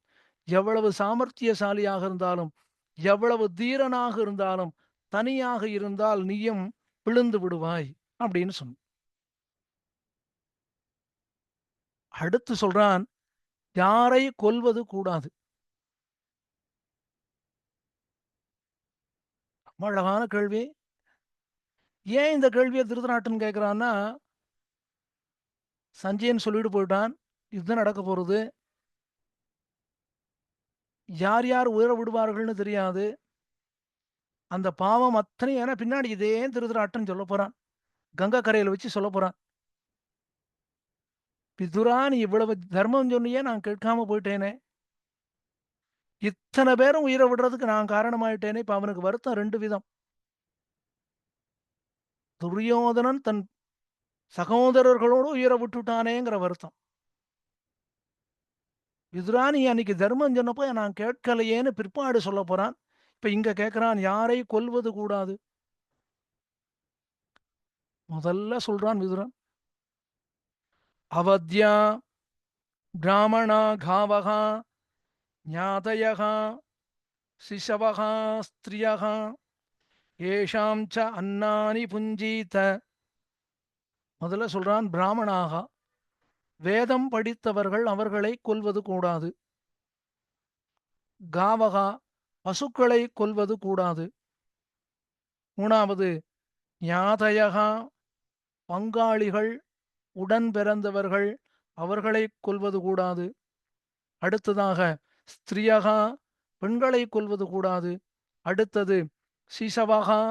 எவ்வளவு சாமர்த்தியசாலியாக இருந்தாலும், எவ்வளவு தீரனாக இருந்தாலும், தனியாக இருந்தால் நீயும் விழுந்து விடுவாய் அப்படின்னு சொன்ன. அடுத்து சொல்றான், யாரை கொல்வது கூடாது. ரொம்ப அழகான கேள்வி. ஏன் இந்த கேள்வியை திருதராட்டன் கேட்கிறான்னா, சஞ்சயன் சொல்லிட்டு போயிட்டான், யுத்தம் நடக்க போறது, யார் யார் உயிரை விடுவார்கள்னு தெரியாது. அந்த பாவம் அத்தனை, ஏன்னா பின்னாடி இதே திருதராட்டன் சொல்ல போறான், கங்கை கரையில வச்சு சொல்ல போறான். விதுரா, நீ இவ்வளவு தர்மம் சொன்னியே, நான் கேட்காம போயிட்டேனே, இத்தனை பேரும் உயிரை விடுறதுக்கு நான் காரணமாயிட்டேனே. இப்ப அவனுக்கு வருத்தம் ரெண்டு விதம். துரியோதனன் தன் சகோதரர்களோடு உயிரை விட்டுட்டானேங்கிற வருத்தம். விதுரா, நீ அன்னைக்கு தர்மம் சொன்னப்போ நான் கேட்கலையேன்னு பிற்பாடு சொல்ல போறான். இப்ப இங்க கேட்கிறான், யாரை கொல்வது கூடாது. முதல்ல சொல்றான் விதுரன், அவத்யா பிராமணா காவகா ஞாதயகா சிசவகா ஸ்திரியகா ஏஷாம் ச அன்னானி புஞ்சீத. முதல்ல சொல்றான், பிராமணாக, வேதம் படித்தவர்கள், அவர்களை கொல்வது கூடாது. காவகா, பசுக்களை கொல்வது கூடாது. மூணாவது, ஞாதயகா, பங்காளிகள், உடன் பிறந்தவர்கள், அவர்களை கொல்வது கூடாது. அடுத்ததாக ஸ்திரியகா, பெண்களை கொல்வது கூடாது. அடுத்தது சிசவகா,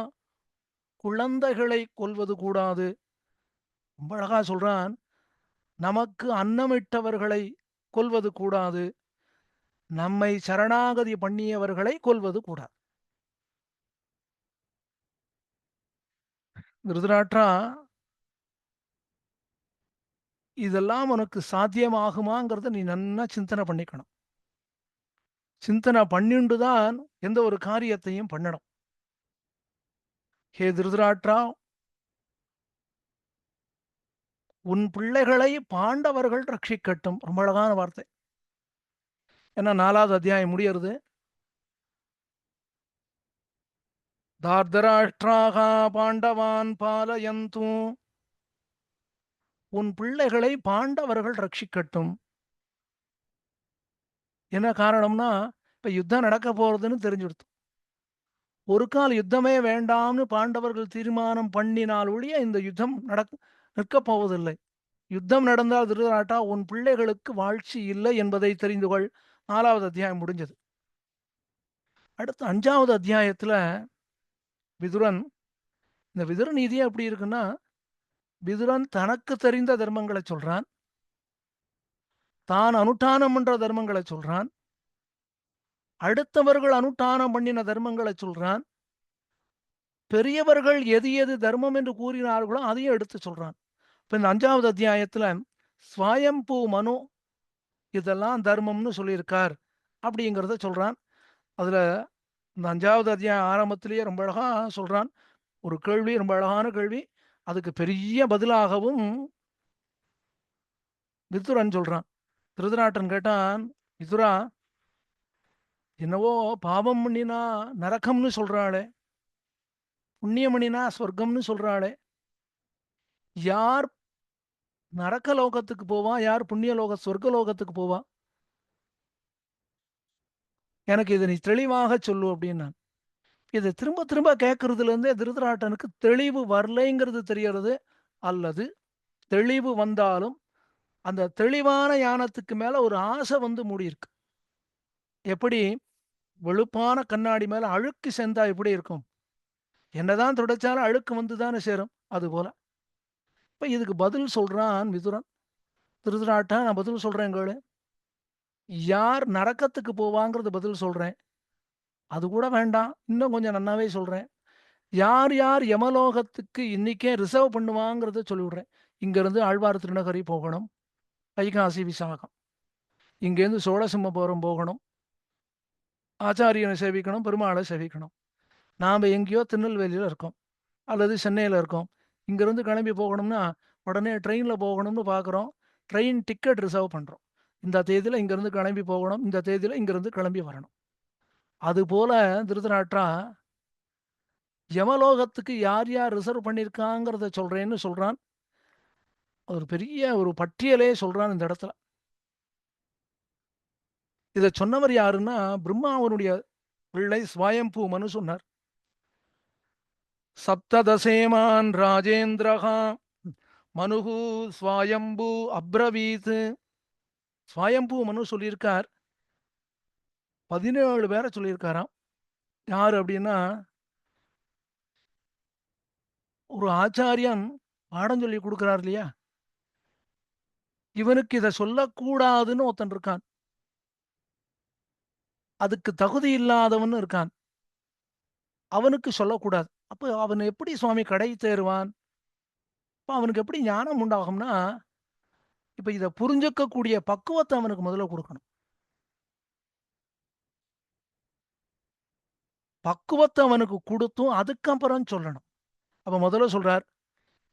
குழந்தைகளை கொல்வது கூடாது. ரொம்ப அழகா சொல்றான், நமக்கு அன்னமிட்டவர்களை கொல்வது கூடாது, நம்மை சரணாகதி பண்ணியவர்களை கொல்வது கூடாது. திருதராட்டா, இதெல்லாம் உனக்கு சாத்தியமாகுமாங்கிறத நீ நன்னா சிந்தனை பண்ணிக்கணும். சிந்தனை பண்ணிண்டுதான் எந்த ஒரு காரியத்தையும் பண்ணணும். ஹே திருதராட்டா, உன் பிள்ளைகளை பாண்டவர்கள் ரட்சிக்கட்டும். ரொம்ப அழகான வார்த்தை. ஏன்னா 4வது அத்தியாயம் முடியறது. தார்தராஷ்டிராகா பாண்டவான் பாலயந்து, உன் பிள்ளைகளை பாண்டவர்கள் ரட்சிக்கட்டும். என்ன காரணம்னா, இப்ப யுத்தம் நடக்க போறதுன்னு தெரிஞ்சுடுத்து. ஒரு கால் யுத்தமே வேண்டாம்னு பாண்டவர்கள் தீர்மானம் பண்ணினால் ஒழிய இந்த யுத்தம் நிற்கப் போவதில்லை. யுத்தம் நடந்தால் திருதராட்டா, உன் பிள்ளைகளுக்கு வாழ்ச்சி இல்லை என்பதை தெரிந்து கொள். 4வது அத்தியாயம் முடிஞ்சது. அடுத்து 5வது அத்தியாயத்துல விதுரன், இந்த விதுர நீதியே எப்படி இருக்குன்னா, விதுரன் தனக்கு தெரிந்த தர்மங்களை சொல்றான், தான் அனுஷ்டானம் பண்ற தர்மங்களை சொல்றான், அடுத்தவர்கள் அனுஷ்டானம் பண்ணின தர்மங்களை சொல்றான், பெரியவர்கள் எது எது தர்மம் என்று கூறினார்களோ அதையும் எடுத்து சொல்றான். இப்ப இந்த 5வது அத்தியாயத்துல ஸ்வயம்பூ மனு இதெல்லாம் தர்மம்னு சொல்லியிருக்கார் அப்படிங்கிறத சொல்றான். அதுல இந்த 5வது அத்தியாயம் ஆரம்பத்திலேயே ரொம்ப அழகா சொல்றான். ஒரு கேள்வி, ரொம்ப அழகான கேள்வி, அதுக்கு பெரிய பதிலாகவும் விதுரன் சொல்றான். திருதராட்டன் கேட்டான், விதுரா, என்னவோ பாவம் பண்ணினா நரகம்னு சொல்றாளே, புண்ணியம் பண்ணினா சொர்க்கம்னு சொல்றாளே, யார் நரக்க லோகத்துக்கு போவா, யார் புண்ணிய சொர்க்க லோகத்துக்கு போவா, எனக்கு இதை நீ தெளிவாக சொல்லு அப்படின்னான். இதை திரும்ப திரும்ப கேட்கறதுல இருந்தே திருதராட்டனுக்கு தெளிவு வரலைங்கிறது தெரியறது. அல்லது தெளிவு வந்தாலும் அந்த தெளிவான ஞானத்துக்கு மேல ஒரு ஆசை வந்து மூடியிருக்கு. எப்படி வெளுப்பான கண்ணாடி மேல அழுக்கு சேர்ந்தா எப்படி இருக்கும், என்னதான் துடைச்சாலும் அழுக்கு வந்துதானே சேரும், அது போல. இப்ப இதுக்கு பதில் சொல்றான் விதுரன். திருதராட்டா, நான் பதில் சொல்றேன் கேளு. யார் நரக்கத்துக்கு போவாங்கிறது பதில் சொல்றேன். அது கூட வேண்டாம், இன்னும் கொஞ்சம் நன்னாவே சொல்றேன். யார் யார் யமலோகத்துக்கு இன்னைக்கே ரிசர்வ் பண்ணுவாங்கிறத சொல்லிவிடுறேன். இங்கிருந்து ஆழ்வார் திருநகரி போகணும், வைகாசி விசாகம், இங்கேருந்து சோழசிம்மபுரம் போகணும், ஆச்சாரியனை சேவிக்கணும், பெருமாளை சேவிக்கணும். நாம் எங்கேயோ திருநெல்வேலியில் இருக்கோம் அல்லது சென்னையில் இருக்கோம். இங்கேருந்து கிளம்பி போகணும்னா, உடனே ட்ரெயின்ல போகணும்னு பார்க்குறோம். ட்ரெயின் டிக்கெட் ரிசர்வ் பண்றோம். இந்த தேதியில இங்கேருந்து கிளம்பி போகணும். இந்த தேதியில இங்கேருந்து கிளம்பி வரணும். அதுபோல திருதராட்ரா யமலோகத்துக்கு யார் யார் ரிசர்வ் பண்ணியிருக்காங்கிறத சொல்றேன்னு சொல்றான். ஒரு பெரிய ஒரு பட்டியலே சொல்றான் இந்த இடத்துல. இத சொன்னவர் யாருன்னா, பிரம்மாவனுடைய பிள்ளை ஸ்வயம்பூ மனு சொன்னார். சப்ததசேமான் ராஜேந்திரஹா மனுஹு ஸ்வயம்பூ அப்ரவீத். ஸ்வயம்பூ மனு சொல்லியிருக்கார். 17 பேரை சொல்லியிருக்காராம். யாரு அப்படின்னா, ஒரு ஆச்சாரியன் பாடம் சொல்லி கொடுக்கிறார் இல்லையா, இவனுக்கு இதை சொல்லக்கூடாதுன்னு ஒருத்தன் இருக்கான். அதுக்கு தகுதி இல்லாதவன் இருக்கான். அவனுக்கு சொல்லக்கூடாது. அப்ப அவன் எப்படி சுவாமி கடை தேறுவான்? அப்ப அவனுக்கு எப்படி ஞானம் உண்டாகும்னா, இப்ப இத புரிஞ்சுக்கக்கூடிய பக்குவத்தை அவனுக்கு முதல்ல கொடுக்கணும். பக்குவத்தை அவனுக்கு கொடுத்தும் அதுக்கப்புறம் சொல்லணும். அப்ப முதல்ல சொல்றார்,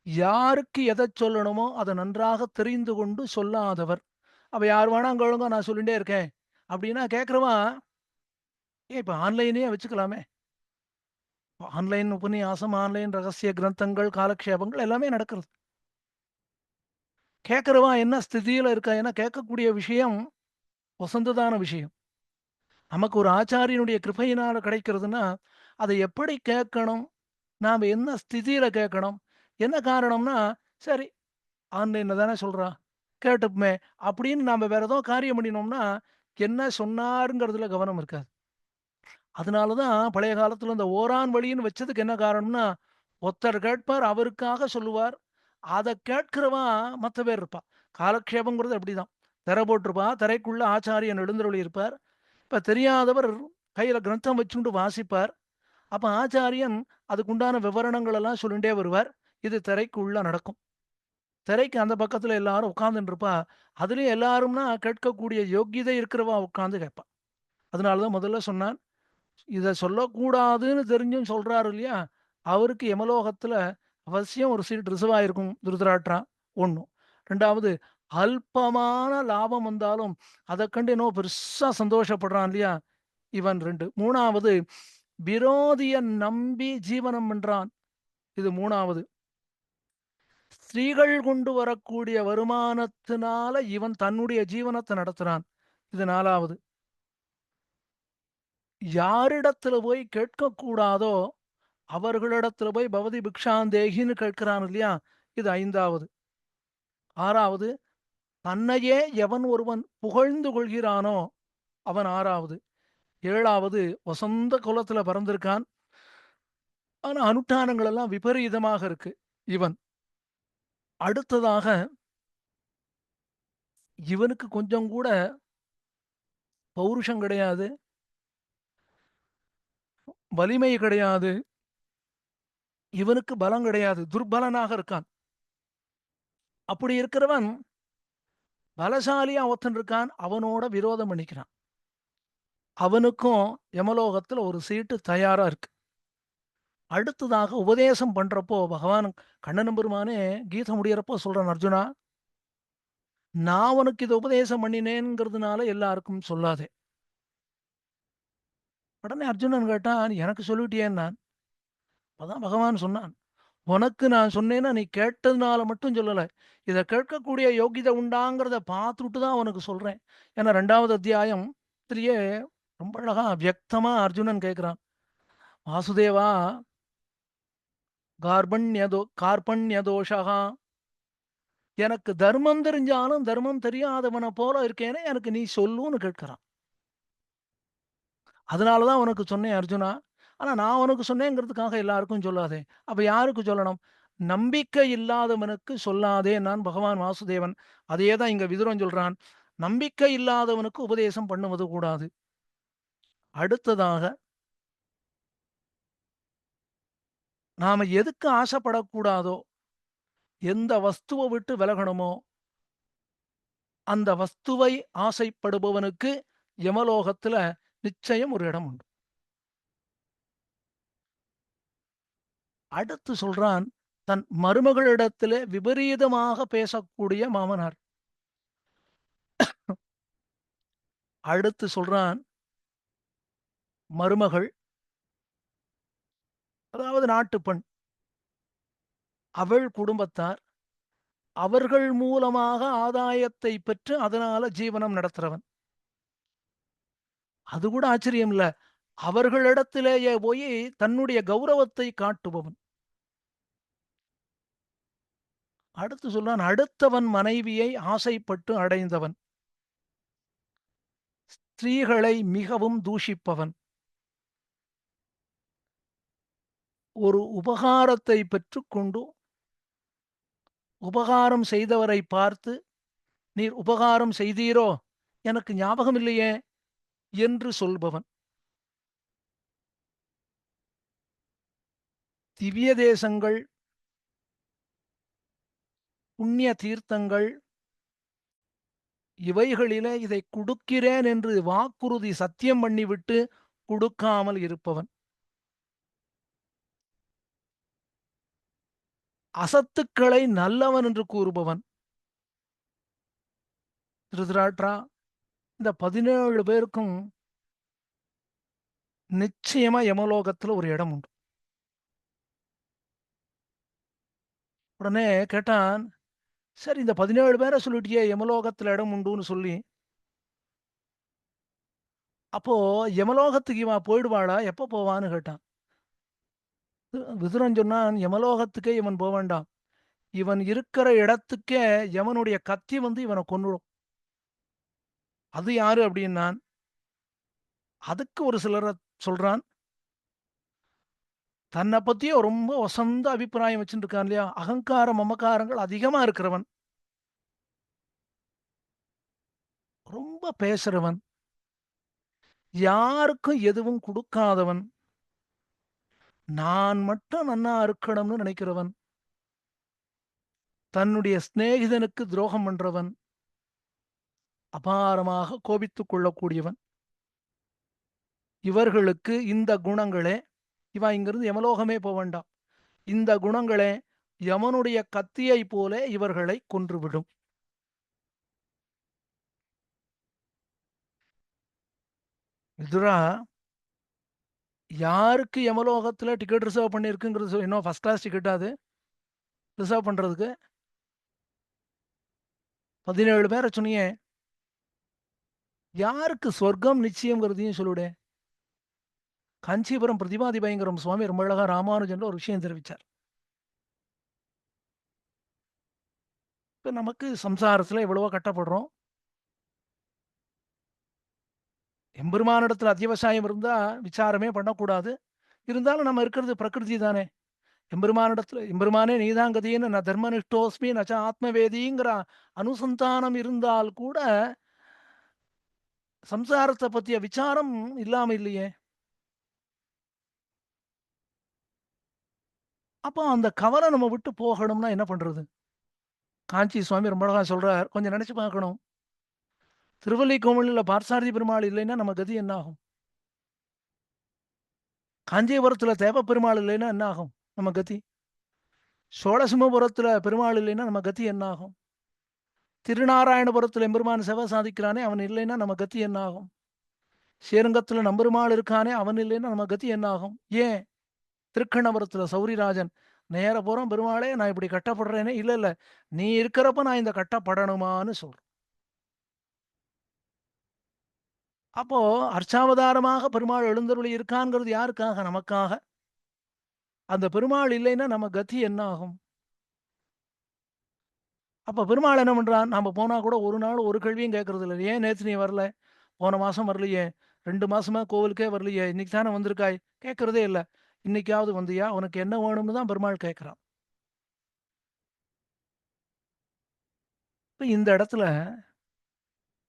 யாருக்கு எதைச் சொல்லணுமோ அதை நன்றாக தெரிந்து கொண்டு சொல்லாதவர். அப்ப யார் வேணா அங்க ஒழுங்கா நான் சொல்லிட்டே இருக்கேன் அப்படின்னா கேட்கிறவன், ஏன் இப்ப ஆன்லைனே வச்சுக்கலாமே. ஆன்லைன் உபன்யாசம், ஆன்லைன் ரகசிய கிரந்தங்கள், காலக்ஷேபங்கள் எல்லாமே நடக்கிறது. கேட்கிறவன் என்ன ஸ்திதியில இருக்கா? ஏன்னா கேட்கக்கூடிய விஷயம் வசந்ததான விஷயம். நமக்கு ஒரு ஆச்சாரியனுடைய கிருபையினால கிடைக்கிறதுன்னா, அதை எப்படி கேட்கணும்? நாம என்ன ஸ்திதியில கேட்கணும்? என்ன காரணம்னா, சரி ஆன்லைன்ல தானே சொல்றான், கேட்டுப்போமே அப்படின்னு நாம வேற ஏதோ காரியம் பண்ணினோம்னா, என்ன சொன்னாருங்கிறதுல கவனம் இருக்காது. அதனால தான் பழைய காலத்துல இந்த ஓரான் வழின்னு வச்சதுக்கு என்ன காரணம்னா, ஒருத்தர் கேட்பார், அவருக்காக சொல்லுவார். அத கேட்கிறவன் மத்த பேர் இருப்பான். காலக்ஷேபம்ங்கிறது அப்படிதான். திரை போட்டிருப்பான். திரைக்குள்ள ஆச்சாரியன் எழுந்தருளி இருப்பார். இப்ப தெரியாதவர் கையில கிரந்தம் வச்சுண்டு வாசிப்பார். அப்ப ஆச்சாரியன் அதுக்குண்டான விவரணங்கள் எல்லாம் சொல்லிண்டே வருவார். இது திரைக்கு உள்ள நடக்கும். திரைக்கு அந்த பக்கத்துல எல்லாரும் உட்கார்ந்துட்டு இருப்பா. அதுலயும் எல்லாரும்னா கேட்கக்கூடிய யோக்கியதை இருக்கிறவா உட்கார்ந்து கேட்பா. அதனால தான் முதல்ல சொன்னான். இத சொல்லக்கூடாதுன்னு தெரிஞ்சும் சொல்றாரு இல்லையா? அவருக்கு யமலோகத்துல அவசியம் ஒரு சீட் ரிசர்வ் ஆயிருக்கும் திருதராட்ரா 1. 2வது அல்பமான லாபம் வந்தாலும் அத கண்டு என்னவோ பெருசா சந்தோஷப்படுறான் இல்லையா? இவன் 2. 3வது விரோதிய நம்பி ஜீவனம் பண்றான். இது 3வது. ஸ்திரீகள் கொண்டு வரக்கூடிய வருமானத்தினால இவன் தன்னுடைய ஜீவனத்த நடத்துறான். இது 4வது. யாரிடத்துல போய் கேட்கக்கூடாதோ அவர்களிடத்துல போய் பவதி பிக்ஷாந்தேகின்னு கேட்கிறான் இல்லையா? இது 5வது. 6வது தன்னையே எவன் ஒருவன் புகழ்ந்து கொள்கிறானோ அவன் 6வது. 7வது வசந்த குலத்துல பிறந்திருக்கான். ஆனா அனுஷ்டானங்கள் எல்லாம் விபரீதமாக இருக்கு இவன். அடுத்ததாக இவனுக்கு கொஞ்சம் கூட பௌருஷம் கிடையாது, வலிமை கிடையாது, இவனுக்கு பலம் கிடையாது, துர்பலனாக இருக்கான். அப்படி இருக்கிறவன் பலசாலியா ஒருத்தன் இருக்கான், அவனோட விரோதம் பண்ணிக்கிறான். அவனுக்கும் யமலோகத்துல ஒரு சீட்டு தயாரா இருக்கு. அடுத்ததாக உபதேசம் பண்றப்போ பகவான் கண்ணன் பெருமானே கீதை முடியறப்போ சொல்றான், அர்ஜுனா நான் உனக்கு இதை உபதேசம் பண்ணினேங்கிறதுனால எல்லாருக்கும் சொல்லாதே. உடனே அர்ஜுனன் கேட்டான், எனக்கு சொல்லிட்டியேன்னான். அப்பதான் பகவான் சொன்னான், உனக்கு நான் சொன்னேன்னா நீ கேட்டதுனால மட்டும் சொல்லல, இதை கேட்கக்கூடிய யோகிதை உண்டாங்கிறத பார்த்துட்டு தான் உனக்கு சொல்றேன். ஏன்னா 2வது அத்தியாயத்திலேயே ரொம்ப அழகா வியக்தமா அர்ஜுனன் கேட்கிறான், வாசுதேவா கார்பண்யதோஷகா, எனக்கு தர்மம் தெரிஞ்சாலும் தர்மம் தெரியாதவனை போல இருக்கேனே எனக்கு நீ சொல்லுன்னு கேட்கிறான். அதனாலதான் உனக்கு சொன்னேன் அர்ஜுனா. ஆனா நான் உனக்கு சொன்னேங்கிறதுக்காக எல்லாருக்கும் சொல்லாதே. அப்ப யாருக்கு சொல்லணும்? நம்பிக்கை இல்லாதவனுக்கு சொல்லாதே நான் பகவான் வாசுதேவன். அதே தான் இங்க விதுரன் சொல்றான். நம்பிக்கை இல்லாதவனுக்கு உபதேசம் பண்ணுவது கூடாது. அடுத்ததாக நாம எதுக்கு ஆசைப்படக்கூடாதோ, எந்த வஸ்துவ விட்டு விலகணுமோ, அந்த வஸ்துவை ஆசைப்படுபவனுக்கு யமலோகத்துல நிச்சயம் ஒரு இடம் உண்டு. அடுத்து சொல்றான், தன் மருமகளிடத்திலே விபரீதமாக பேசக்கூடிய மாமனார். அடுத்து சொல்றான், மருமகள், அதாவது நாட்டுப் பெண், அவள் குடும்பத்தார், அவர்கள் மூலமாக ஆதாயத்தை பெற்று அதனால ஜீவனம் நடத்துறவன். அது கூட ஆச்சரியம் இல்ல. அவர்களிடத்திலேயே போய் தன்னுடைய கௌரவத்தை காட்டுபவன். அடுத்து சொல்றான், அடுத்தவன் மனைவியை ஆசைப்பட்டு அடைந்தவன், ஸ்திரீகளை மிகவும் தூஷிப்பவன், ஒரு உபகாரத்தை பெற்றுக்கொண்டு உபகாரம் செய்தவரை பார்த்து, நீர் உபகாரம் செய்தீரோ, எனக்கு ஞாபகம் இல்லையே என்று சொல்பவன், திவ்ய தேசங்கள், புண்ணிய தீர்த்தங்கள், இவைகளிலே இதை கொடுக்கிறேன் என்று வாக்குறுதி சத்தியம் பண்ணிவிட்டு கொடுக்காமல் இருப்பவன், அசத்துக்களை நல்லவன் என்று கூறுபவன். திருதராட்ரா, இந்த 17 பேருக்கும் நிச்சயமா யமலோகத்துல ஒரு இடம் உண்டு. உடனே கேட்டான், சரி இந்த 17 பேரை சொல்லிட்டியே யமலோகத்துல இடம் உண்டுன்னு சொல்லி, அப்போ யமலோகத்துக்கு இவன் போயிடுவாளா, எப்ப போவான்னு கேட்டான். விதுரன் சொன்னான், யமலோகத்துக்கே இவன் போக வேண்டாம், இவன் இருக்கிற இடத்துக்கே யமனுடைய கத்தி வந்து இவனை கொன்னுடும். அது யாரு அப்படின்னான். அதுக்கு ஒரு சிலரை சொல்றான், தன்னை பத்தியே ரொம்ப வசந்த அபிப்பிராயம் வச்சுட்டு இருக்கான் இல்லையா, அகங்கார மமகாரங்கள் அதிகமா இருக்கிறவன், ரொம்ப பேசுறவன், யாருக்கும் எதுவும் கொடுக்காதவன், நான் மட்டும் நன்னா இருக்கணும்னு நினைக்கிறவன், தன்னுடைய சிநேகிதனுக்கு துரோகம் பண்றவன், அபாரமாக கோபித்துக் கொள்ளக்கூடியவன், இவர்களுக்கு இந்த குணங்களே, இவன் இங்கிருந்து யமலோகமே போக வேண்டாம், இந்த குணங்களே யமனுடைய கத்தியை போல இவர்களை கொன்றுவிடும். விதுரா, யாருக்கு யமலோகத்துல டிக்கெட் ரிசர்வ் பண்ணிருக்குங்கிறது இன்னும் ஃபர்ஸ்ட் கிளாஸ் டிக்கெட் அது ரிசர்வ் பண்றதுக்கு 17 பேரை சொன்னியே, யாருக்கு சொர்க்கம் நிச்சயம்ங்கிறதையும் சொல்லுடே. காஞ்சிபுரம் பிரதிபாதி பயங்கரம் சுவாமி ரொம்ப அழகா ராமானுஜன் ஒரு விஷயம் தெரிவிச்சார். இப்ப நமக்கு சம்சாரத்துல எவ்வளவோ கட்டப்படுறோம், எம்பெருமானிடத்துல அத்தியவசாயம் இருந்தா விசாரமே பண்ணக்கூடாது. இருந்தாலும் நம்ம இருக்கிறது பிரகிருதி தானே. எம்பெருமானிடத்துல எம்பெருமானே நீதான் கதின்னு ந தர்மனிஷ்டோஸ்மி நச்ச ஆத்மவேதிங்கிற அனுசந்தானம் இருந்தால் கூட சம்சாரத்தை பத்திய விசாரம் இல்லாம இல்லையே. அப்போ அந்த கவலை நம்ம விட்டு போகணும்னா என்ன பண்றது? காஞ்சி சுவாமி ரொம்ப அழகா சொல்றார். கொஞ்சம் நினைச்சு பார்க்கணும். திருவல்லிக்கோவில்ல பார்த்தசாரதி பெருமாள் இல்லைன்னா நம்ம கதி என்ன ஆகும்? காஞ்சிபுரத்துல தேவ பெருமாள் இல்லைன்னா என்ன ஆகும் நம்ம கதி? சோழசிம்மபுரத்துல பெருமாள் இல்லைன்னா நம்ம கதி என்ன ஆகும்? திருநாராயணபுரத்துல எம்பெருமான் சேவை சாதிக்கிறானே, அவன் இல்லைன்னா நம்ம கதி என்ன ஆகும்? ஸ்ரீரங்கத்துல நம்பெருமாள் இருக்கானே, அவன் இல்லைன்னா நம்ம கதி என்ன ஆகும்? ஏன் திருக்கண்ணபுரத்துல சௌரிராஜன் நேர போறோம், பெருமாளே நான் இப்படி கட்டப்படுறேனே, இல்ல இல்ல நீ இருக்கிறப்ப நான் இந்த கட்டப்படணுமான்னு சொல்றேன். அப்போ அர்ச்சாவதாரமாக பெருமாள் எழுந்தருளி இருக்கான்ங்கிறது யாருக்காக? நமக்காக. அந்த பெருமாள் இல்லைன்னா நம்ம கதி என்ன ஆகும்? அப்ப பெருமாள் என்ன பண்றான்? நாம போனா கூட ஒரு நாள் ஒரு கேள்வியும் கேட்கறது இல்ல. ஏன் நேத்து நீ வரல? போன மாசம் வரலையே, 2 மாசமா கோவிலுக்கே வரலையே, இன்னைக்கு தானே வந்திருக்காய், கேட்கறதே இல்ல. இன்னைக்காவது வந்தியா? உனக்கு என்ன வேணும்னு தான் பெருமாள் கேட்கிறான். இப்ப இந்த இடத்துல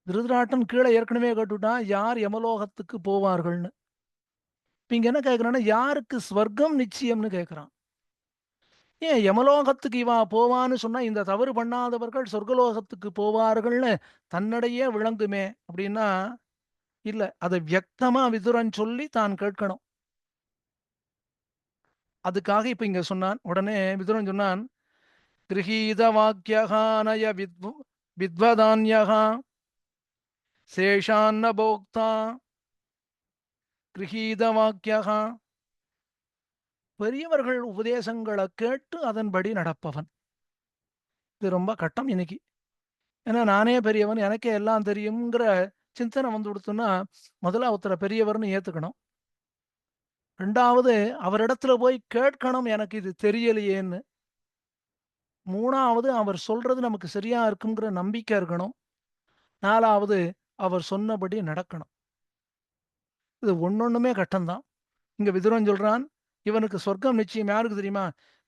திருதராட்டன் கீழே ஏற்கனவே கேட்டுட்டான், யார் யமலோகத்துக்கு போவார்கள்ன்னு. இப்ப இங்க என்ன கேட்கிறான்னா, யாருக்கு ஸ்வர்க்கம் நிச்சயம்னு கேட்கிறான். ஏன் யமலோகத்துக்கு இவா போவான்னு சொன்னா, இந்த தவறு பண்ணாதவர்கள் சொர்க்கலோகத்துக்கு போவார்கள்னு தன்னிடையே விளங்குமே அப்படின்னா, இல்ல. அத வியக்தமா விதுரன் சொல்லி தான் கேட்கணும். அதுக்காக இப்ப இங்க சொன்னான். உடனே விதுரன் சொன்னான், கிரகீத வாக்கியகானய வித்வதான்யகா சேஷான்ன போக்தா கிரகீத வாக்கியகா, பெரியவர்கள் உபதேசங்களை கேட்டு அதன்படி நடப்பவன். இது ரொம்ப கட்டம் இன்னைக்கு. ஏன்னா நானே பெரியவன், எனக்கே எல்லாம் தெரியுங்கிற சிந்தனை வந்து கொடுத்தோம்னா, முதல்ல ஒருத்தரை பெரியவர்னு ஏத்துக்கணும். ரெண்டாவது, அவரிடத்துல போய் கேட்கணும், எனக்கு இது தெரியலையேன்னு. மூணாவது, அவர் சொல்றது நமக்கு சரியா இருக்குங்கிற நம்பிக்கை இருக்கணும். நாலாவது, அவர் சொன்னபடி நடக்கணும். இது ஒன்னொண்ணுமே கட்டம்தான். இங்க விதுரன் சொல்றான், இவனுக்கு சொர்க்கம் நிச்சயம். யாருக்கு தெரியுமா?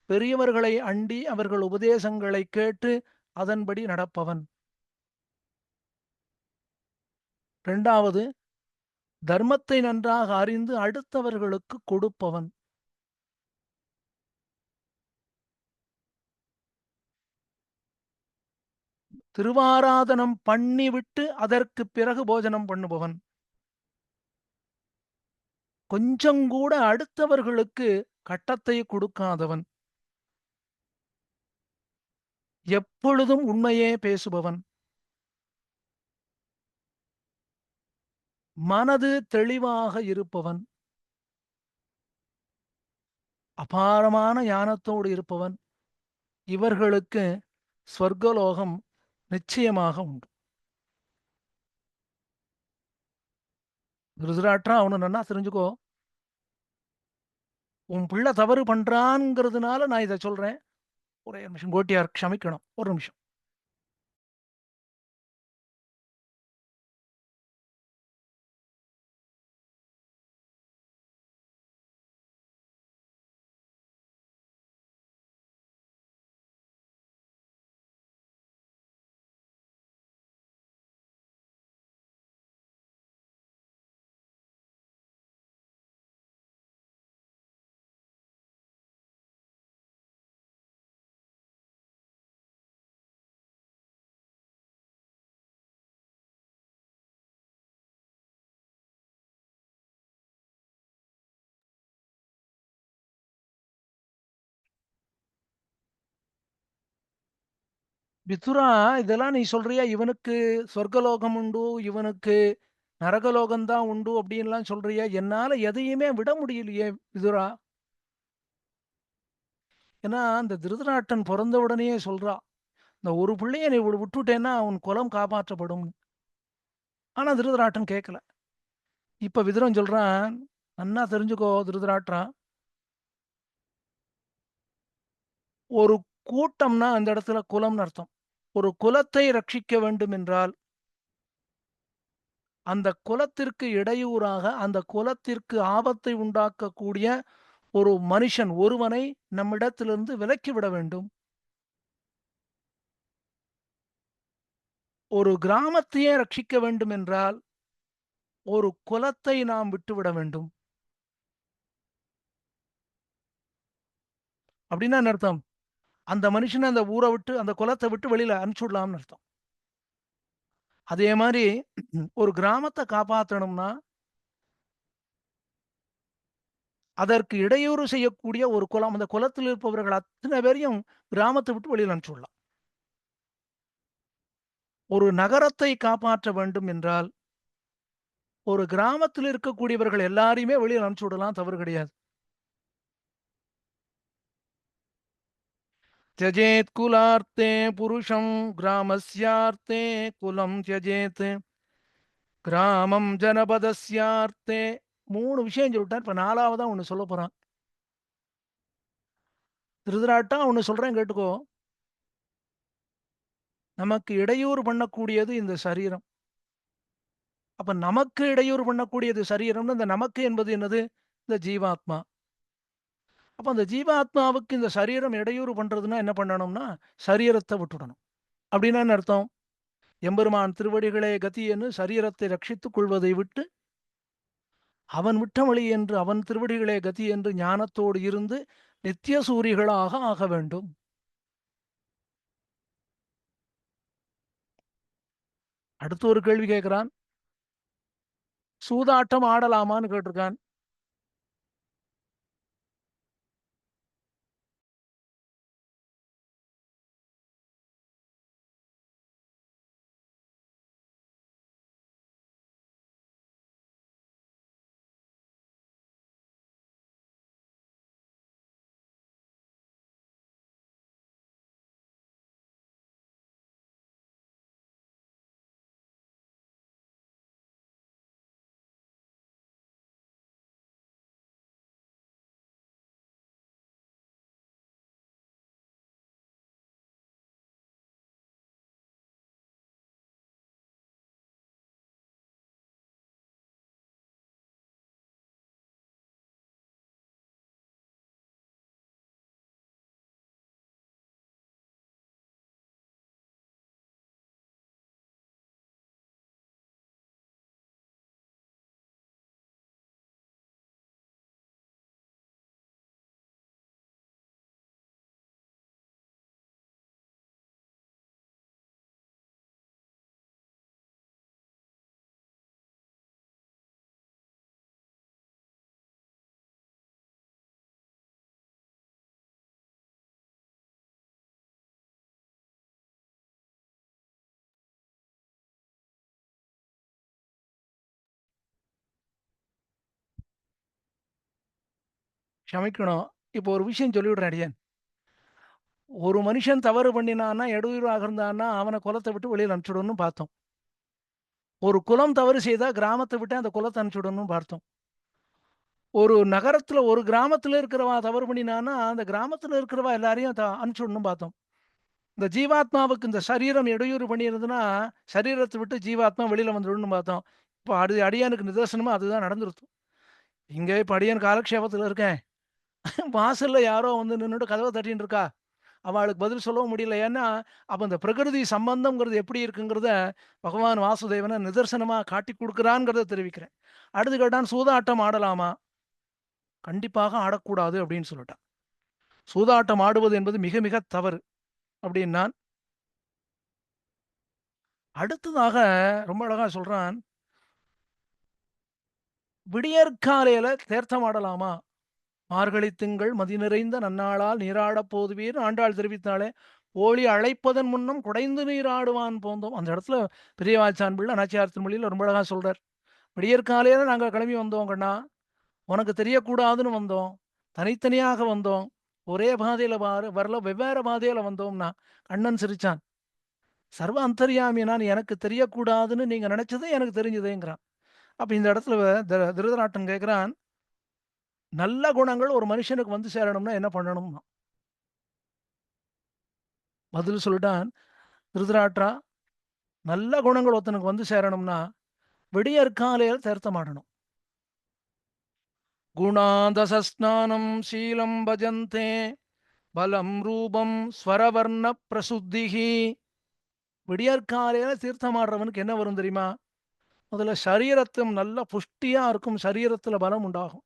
பெரியவர்களை அண்டி அவர்கள் உபதேசங்களை கேட்டு அதன்படி நடப்பவன். இரண்டாவது, தர்மத்தை நன்றாக அறிந்து அடுத்தவர்களுக்கு கொடுப்பவன். திருவாராதனம் பண்ணிவிட்டு அதற்கு பிறகு போஜனம் பண்ணுபவன். கொஞ்சம் கூட அடுத்தவர்களுக்கு கட்டத்தை கொடுக்காதவன். எப்பொழுதும் உண்மையே பேசுபவன். மனது தெளிவாக இருப்பவன். அபாரமான ஞானத்தோடு இருப்பவன். இவர்களுக்கு ஸ்வர்கலோகம் நிச்சயமாக உண்டு. திருதராட்ரா, அவனு நன்னா தெரிஞ்சுக்கோ. உன் பிள்ளை தவறு பண்றான்ங்கிறதுனால நான் இதை சொல்றேன். ஒரே நிமிஷம், கோட்டியார் க்ஷமிக்கணும், ஒரு நிமிஷம். விதுரா, இதெல்லாம் நீ சொல்றியா? இவனுக்கு சொர்க்கலோகம் உண்டு, இவனுக்கு நரகலோகம்தான் உண்டு அப்படின்லாம் சொல்றியா? என்னால எதையுமே விட முடியலையே விதுரா. ஏன்னா அந்த திருதராட்டன் பிறந்த உடனேயே சொல்றா, இந்த ஒரு பிள்ளைய நீ விட்டுட்டேன்னா உன் குலம் காப்பாற்றப்படும். ஆனா திருதராட்டன் கேட்கல. இப்ப விதுரன் சொல்றான், நன்னா தெரிஞ்சுக்கோ திருதராட்டா. ஒரு கூட்டம்னா அந்த இடத்துல குலம்னு அர்த்தம். ஒரு குலத்தை ரட்சிக்க வேண்டும் என்றால் அந்த குலத்திற்கு இடையூறாக, அந்த குலத்திற்கு ஆபத்தை உண்டாக்கக்கூடிய ஒரு மனுஷன் ஒருவனை நம்மிடத்திலிருந்து விலக்கிவிட வேண்டும். ஒரு கிராமத்தையே ரட்சிக்க வேண்டும் என்றால் ஒரு குலத்தை நாம் விட்டுவிட வேண்டும். அப்படின்னா என்ன அர்த்தம்? அந்த மனுஷனை அந்த ஊரை விட்டு, அந்த குலத்தை விட்டு வெளியில அனுப்பிச்சுடலாம்னு அர்த்தம். அதே மாதிரி ஒரு கிராமத்தை காப்பாற்றணும்னா அதற்கு இடையூறு செய்யக்கூடிய ஒரு குலம், அந்த குலத்தில் இருப்பவர்கள் அத்தனை பேரையும் கிராமத்தை விட்டு வெளியில் அனுப்பிச்சுடலாம். ஒரு நகரத்தை காப்பாற்ற வேண்டும் என்றால் ஒரு கிராமத்தில் இருக்கக்கூடியவர்கள் எல்லாரையுமே வெளியில் அனுப்பிச்சு விடலாம், தவறு கிடையாது. தியஜேத் குலார்த்தே புருஷம் கிராமஸ்யார்த்தே குலம் தியஜேத் கிராமம் ஜனபதஸ்யார்த்தே. மூணு விஷயம் சொல்லிட்டார். இப்ப நாலாவதா ஒண்ணு சொல்ல போறான். திருதராட்டா, ஒண்ணு சொல்றேன் கேட்டுக்கோ. நமக்கு இடையூறு பண்ணக்கூடியது இந்த சரீரம். அப்ப நமக்கு இடையூறு பண்ணக்கூடியது சரீரம்னு, இந்த நமக்கு என்பது என்னது? இந்த ஜீவாத்மா. அப்ப அந்த ஜீவாத்மாவுக்கு இந்த சரீரம் இடையூறு பண்றதுன்னா என்ன பண்ணணும்னா, சரீரத்தை விட்டுடணும். அப்படின்னா என்ன அர்த்தம்? எம்பெருமான் திருவடிகளே கதி என்று சரீரத்தை ரட்சித்துக் கொள்வதை விட்டு, அவன் விட்ட வழி என்று, அவன் திருவடிகளே கதி என்று ஞானத்தோடு இருந்து நித்திய சூரிகளாக ஆக வேண்டும். அடுத்து ஒரு கேள்வி கேட்கிறான். சூதாட்டம் ஆடலாமான்னு கேட்டிருக்கான். க்ஷமிக்கணும். இப்போ ஒரு விஷயம் சொல்லிவிடுறேன் அடியேன். ஒரு மனுஷன் தவறு பண்ணினான்னா, இடையூறாக இருந்தான்னா, அவன குலத்த விட்டு வெளியில அனுப்பிச்சுடணும்னு பார்த்தோம். ஒரு குலம் தவறு செய்தா கிராமத்த விட்டு அந்த குலத்த அனுப்பிச்சுடணும்னு பார்த்தோம். ஒரு நகரத்துல ஒரு கிராமத்துல இருக்கிறவா தவறு பண்ணினான்னா, அந்த கிராமத்துல இருக்கிறவா எல்லாரையும் அனுப்பிச்சுடணும்னு பார்த்தோம். இந்த ஜீவாத்மாவுக்கு இந்த சரீரம் இடையூறு பண்ணியிருந்ததுன்னா, சரீரத்த விட்டு ஜீவாத்மா வெளியில வந்துரும்னு பார்த்தோம். இப்ப அடியானுக்கு நிதர்சனமா அதுதான் நடந்துருது. இங்க இப்ப அடியான் காலக்ஷேபத்துல இருக்கேன். வாசல்ல யாரோ வந்து நின்னுட்டு கதவ தட்டின்னு இருக்கா. அவளுக்கு பதில் சொல்லவும் முடியல. ஏன்னா, அப்ப இந்த பிரகிருதி சம்பந்தம்ங்கிறது எப்படி இருக்குங்கிறத பகவான் வாசுதேவன நிதர்சனமா காட்டிக் குடுக்குறான்ங்கிறத தெரிவிக்கிறேன். அடுத்து கேட்டான், "சூதாட்டம் ஆடலாமா?" "கண்டிப்பாக ஆடக்கூடாது" அப்படின்னு சொல்லிட்டான். "சூதாட்டம் ஆடுவது என்பது மிக மிக தவறு" அப்படின்னான். அடுத்ததாக ரொம்ப அழகா சொல்றான், "விடியற்காலையில தீர்த்தம் ஆடலாமா? மார்கழித் திங்கள் மதி நிறைந்த நன்னாளால் நீராடப் போதுவீர்ன்னு ஆண்டாள் தெரிவித்தாளே, "ஓழி அழைப்பதன் முன்னம் குடைந்து நீராடுவான் போந்தோம்." அந்த இடத்துல பெரியவாச்சான் பிள்ளை நாச்சியார் திருமொழியில ரொம்ப அழகா சொல்றார். "விடியற்காலையில நாங்க கிளம்பி வந்தோம் கண்ணா. உனக்கு தெரியக்கூடாதுன்னு வந்தோம். தனித்தனியாக வந்தோம். ஒரே பாதையில வரல, வெவ்வேறு பாதையில வந்தோம்னா." கண்ணன் சிரிச்சான். "சர்வ அந்தர்யாமி நான், எனக்கு தெரியக்கூடாதுன்னு நீங்க நினைச்சது எனக்கு தெரிஞ்சதேங்கிறான்." அப்ப இந்த இடத்துல திருதராட்டன் கேட்கிறான், நல்ல குணங்கள் ஒரு மனுஷனுக்கு வந்து சேரணும்னா என்ன பண்ணணும்னா? பதில் சொல்லிட்டான், "திருதராட்ரா, நல்ல குணங்கள் ஒருத்தனுக்கு வந்து சேரணும்னா, விடியற்காலையில தீர்த்தமாடணும். குணாதசஸ்நானம் சீலம் பஜந்தே பலம் ரூபம் ஸ்வரவர்ண பிரசுத்திஹி." விடியற்காலையில தீர்த்தமாடுறவனுக்கு என்ன வரும் தெரியுமா? முதல்ல சரீரத்தும் நல்ல புஷ்டியா இருக்கும். சரீரத்துல பலம் உண்டாகும்.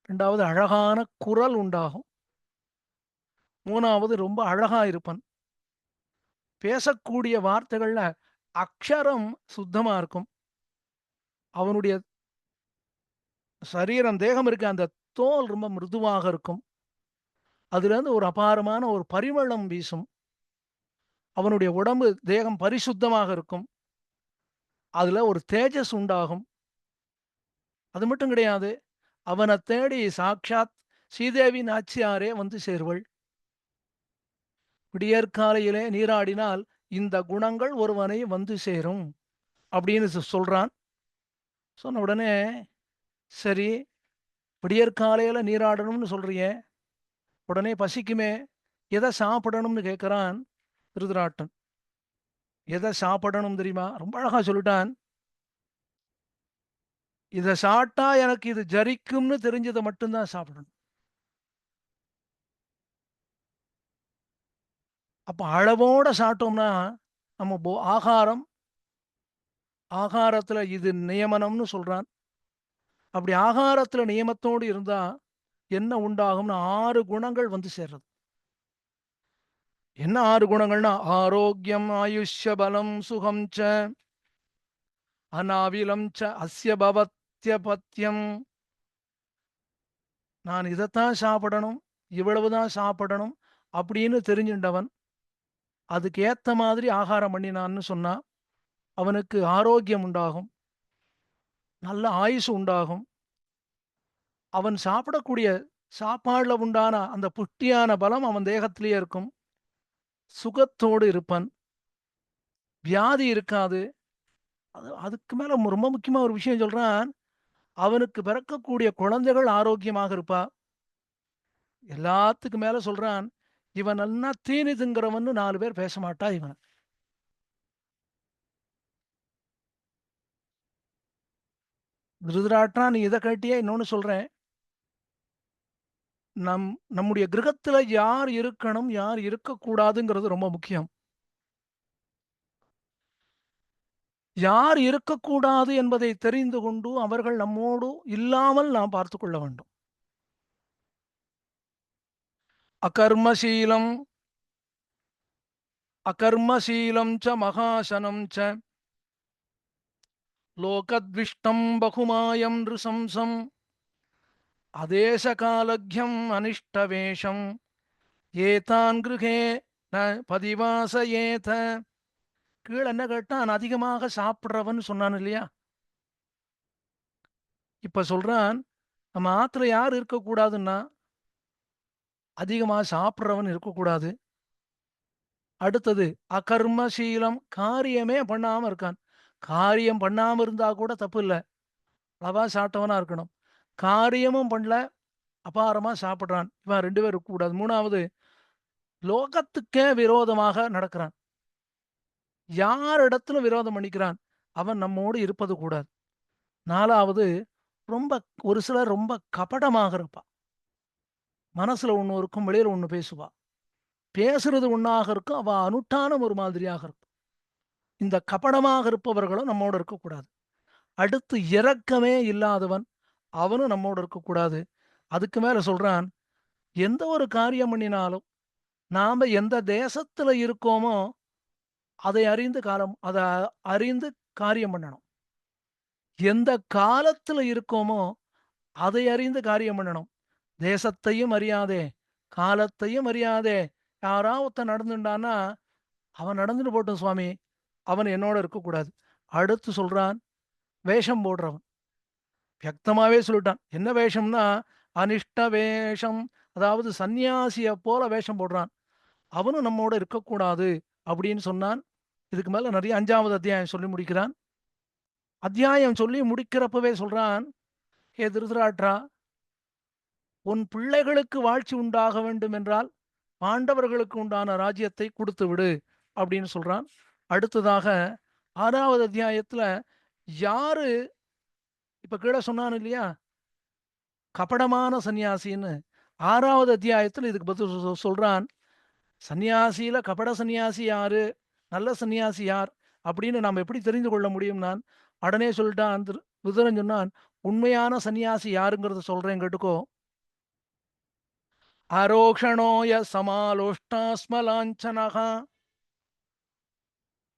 2வது அழகான குரல் உண்டாகும். 3வது ரொம்ப அழகா இருப்பன். பேசக்கூடிய வார்த்தைகள்ல அக்ஷரம் சுத்தமா இருக்கும். அவனுடைய சரீரம், தேகம் இருக்க அந்த தோல் ரொம்ப மிருதுவாக இருக்கும். அதிலிருந்து ஒரு அபாரமான ஒரு பரிமளம் வீசும். அவனுடைய உடம்பு, தேகம் பரிசுத்தமாக இருக்கும். அதுல ஒரு தேஜஸ் உண்டாகும். அது மட்டும் கிடையாது. அவனைத் தேடி சாக்ஷாத் ஸ்ரீதேவி நாச்சியாரே வந்து சேர்வள். விடியற்காலையிலே நீராடினால் இந்த குணங்கள் ஒருவனை வந்து சேரும் அப்படின்னு சொல்றான். சொன்ன உடனே, சரி, விடியற்காலையில நீராடணும்னு சொல்றியே, உடனே பசிக்குமே, எதை சாப்பிடணும்னு கேட்கிறான் திருதராட்டன். எதை சாப்பிடணும் தெரியுமா? ரொம்ப அழகா சொல்லிட்டான். இத சாப்பிட்டா எனக்கு இது ஜரிக்கும்னு தெரிஞ்சத மட்டும் தான் சாப்பிடணும். அப்ப அளவோட சாப்பிட்டோம்னா, நம்ம ஆகாரத்துல இது நியமனம்னு சொல்றான். அப்படி ஆகாரத்துல நியமத்தோடு இருந்தா என்ன உண்டாகும்னு 6 குணங்கள் வந்து சேர்றது. என்ன 6 குணங்கள்னா, ஆரோக்கியம், ஆயுஷ்ய பலம், சுகம் ச, அநாவிலம் ச அஸ்ய பவத்யபத்யம். நான் இதத்தான் சாப்பிடணும், இவ்வளவுதான் சாப்பிடணும் அப்படின்னு தெரிஞ்சுண்டவன், அதுக்கு ஏத்த மாதிரி ஆகாரம் பண்ணினான்னு சொன்னா, அவனுக்கு ஆரோக்கியம் உண்டாகும். நல்ல ஆயுசு உண்டாகும். அவன் சாப்பிடக்கூடிய சாப்பாடுல உண்டான அந்த புஷ்டியான பலம் அவன் தேகத்திலேயே இருக்கும். சுகத்தோடு இருப்பன். வியாதி இருக்காது. அதுக்கு மேல ரொம்ப முக்கியமா ஒரு விஷயம் சொல்றான். அவனுக்கு பிறக்கக்கூடிய குழந்தைகள் ஆரோக்கியமாக இருப்பா. எல்லாத்துக்கும் மேல சொல்றான், இவன் நன்னா தீனி திங்கிறவன்னு 4 பேர் பேச மாட்டா இவன. திருதராட்டிரா, நீ இத கேட்டியே, இன்னொன்னு சொல்றேன். நம்முடைய கிரகத்துல யார் இருக்கணும், யார் இருக்கக்கூடாதுங்கிறது ரொம்ப முக்கியம். யார் இருக்கக்கூடாது என்பதை தெரிந்து கொண்டு அவர்கள் நம்மோடு இல்லாமல் நாம் பார்த்துக் கொள்ள வேண்டும். அகர்மசீலம் அகர்மசீலம் ச மகாசனம் ச லோகத்விஷ்டம் பகுமாயம் நிருசம்சம் அதேசகாலக்யம் அனிஷ்டவேஷம் ஏதான் கிருஹே ந பதிவாசயேத. கீழ என்ன கேட்டான்? அதிகமாக சாப்பிடுறவன் சொன்னான் இல்லையா? இப்ப சொல்றான், நம்ம ஆத்துல யார் இருக்கக்கூடாதுன்னா, அதிகமா சாப்பிடுறவன் இருக்கக்கூடாது. அடுத்தது அகர்மசீலம், காரியமே பண்ணாம இருக்கான். காரியம் பண்ணாம இருந்தா கூட தப்பு இல்ல. அளவா சாப்பிட்டவனா இருக்கணும். காரியமும் பண்ணல, அபாரமா சாப்பிடுறான். இவன் 2 பேரும் இருக்கக்கூடாது. 3வது லோகத்துக்கே விரோதமாக நடக்கிறான். யாரிடத்திலும் விரோதம் பண்ணிக்கிறான். அவன் நம்மோடு இருப்பது கூடாது. 4வது ரொம்ப ஒரு சிலர் ரொம்ப கபடமாக இருப்பா. மனசுல ஒண்ணு இருக்கும், வெளியில ஒண்ணு பேசுவா. பேசுறது ஒண்ணாக இருக்கும், அவ அனுட்டானம் ஒரு மாதிரியாக இருக்கும். இந்த கபடமாக இருப்பவர்களும் நம்மோடு இருக்கக்கூடாது. அடுத்து இரக்கமே இல்லாதவன், அவனும் நம்மோடு இருக்கக்கூடாது. அதுக்கு மேல சொல்றான், எந்த ஒரு காரியம் பண்ணினாலும், நாம எந்த தேசத்துல இருக்கோமோ, அத அறிந்து காரியம் பண்ணணும். எந்த காலத்துல இருக்கோமோ, அதை அறிந்து காரியம் பண்ணணும். தேசத்தையும் அறியாதே, காலத்தையும் அறியாதே, யாரா ஒருத்தன் நடந்துட்டான்னா, அவன் நடந்துட்டு போட்டும் சுவாமி, அவன் என்னோட இருக்கக்கூடாது. அடுத்து சொல்றான், வேஷம் போடுறவன். வியக்தமாவே சொல்லிட்டான். என்ன வேஷம்னா, அனிஷ்ட வேஷம். அதாவது சந்நியாசிய போல வேஷம் போடுறான். அவனும் நம்மோட இருக்கக்கூடாது அப்படின்னு சொன்னான். இதுக்கு மேல நெறைய 5வது அத்தியாயம் சொல்லி முடிக்கிறான். அத்தியாயம் சொல்லி முடிக்கிறப்பவே சொல்றான், "ஹே திருதராட்ரா, உன் பிள்ளைகளுக்கு வாழ்ச்சி உண்டாக வேண்டும் என்றால், பாண்டவர்களுக்கு உண்டான ராஜ்யத்தை குடுத்து விடு" அப்படின்னு சொல்றான். அடுத்ததாக 6வது அத்தியாயத்துல யாரு இப்ப கீழ சொன்னான் இல்லையா? கபடமான சந்நியாசின்னு. 6வது அத்தியாயத்துல இதுக்கு பதில் சொல்றான். சந்நியாசியில கபட சந்நியாசி யாரு? நல்ல சந்நியாசி யார்? அப்படின்னு நாம எப்படி தெரிந்து கொள்ள முடியும்னான். உடனே சொல்லிட்டான் விதுரன் சொன்னான், உண்மையான சந்நியாசி யாருங்கிறத சொல்றேன் கேட்டுக்கோ. ஆரோக்ஷணோய சமாலோஷ்டாஸ்மலாஞ்சனஹ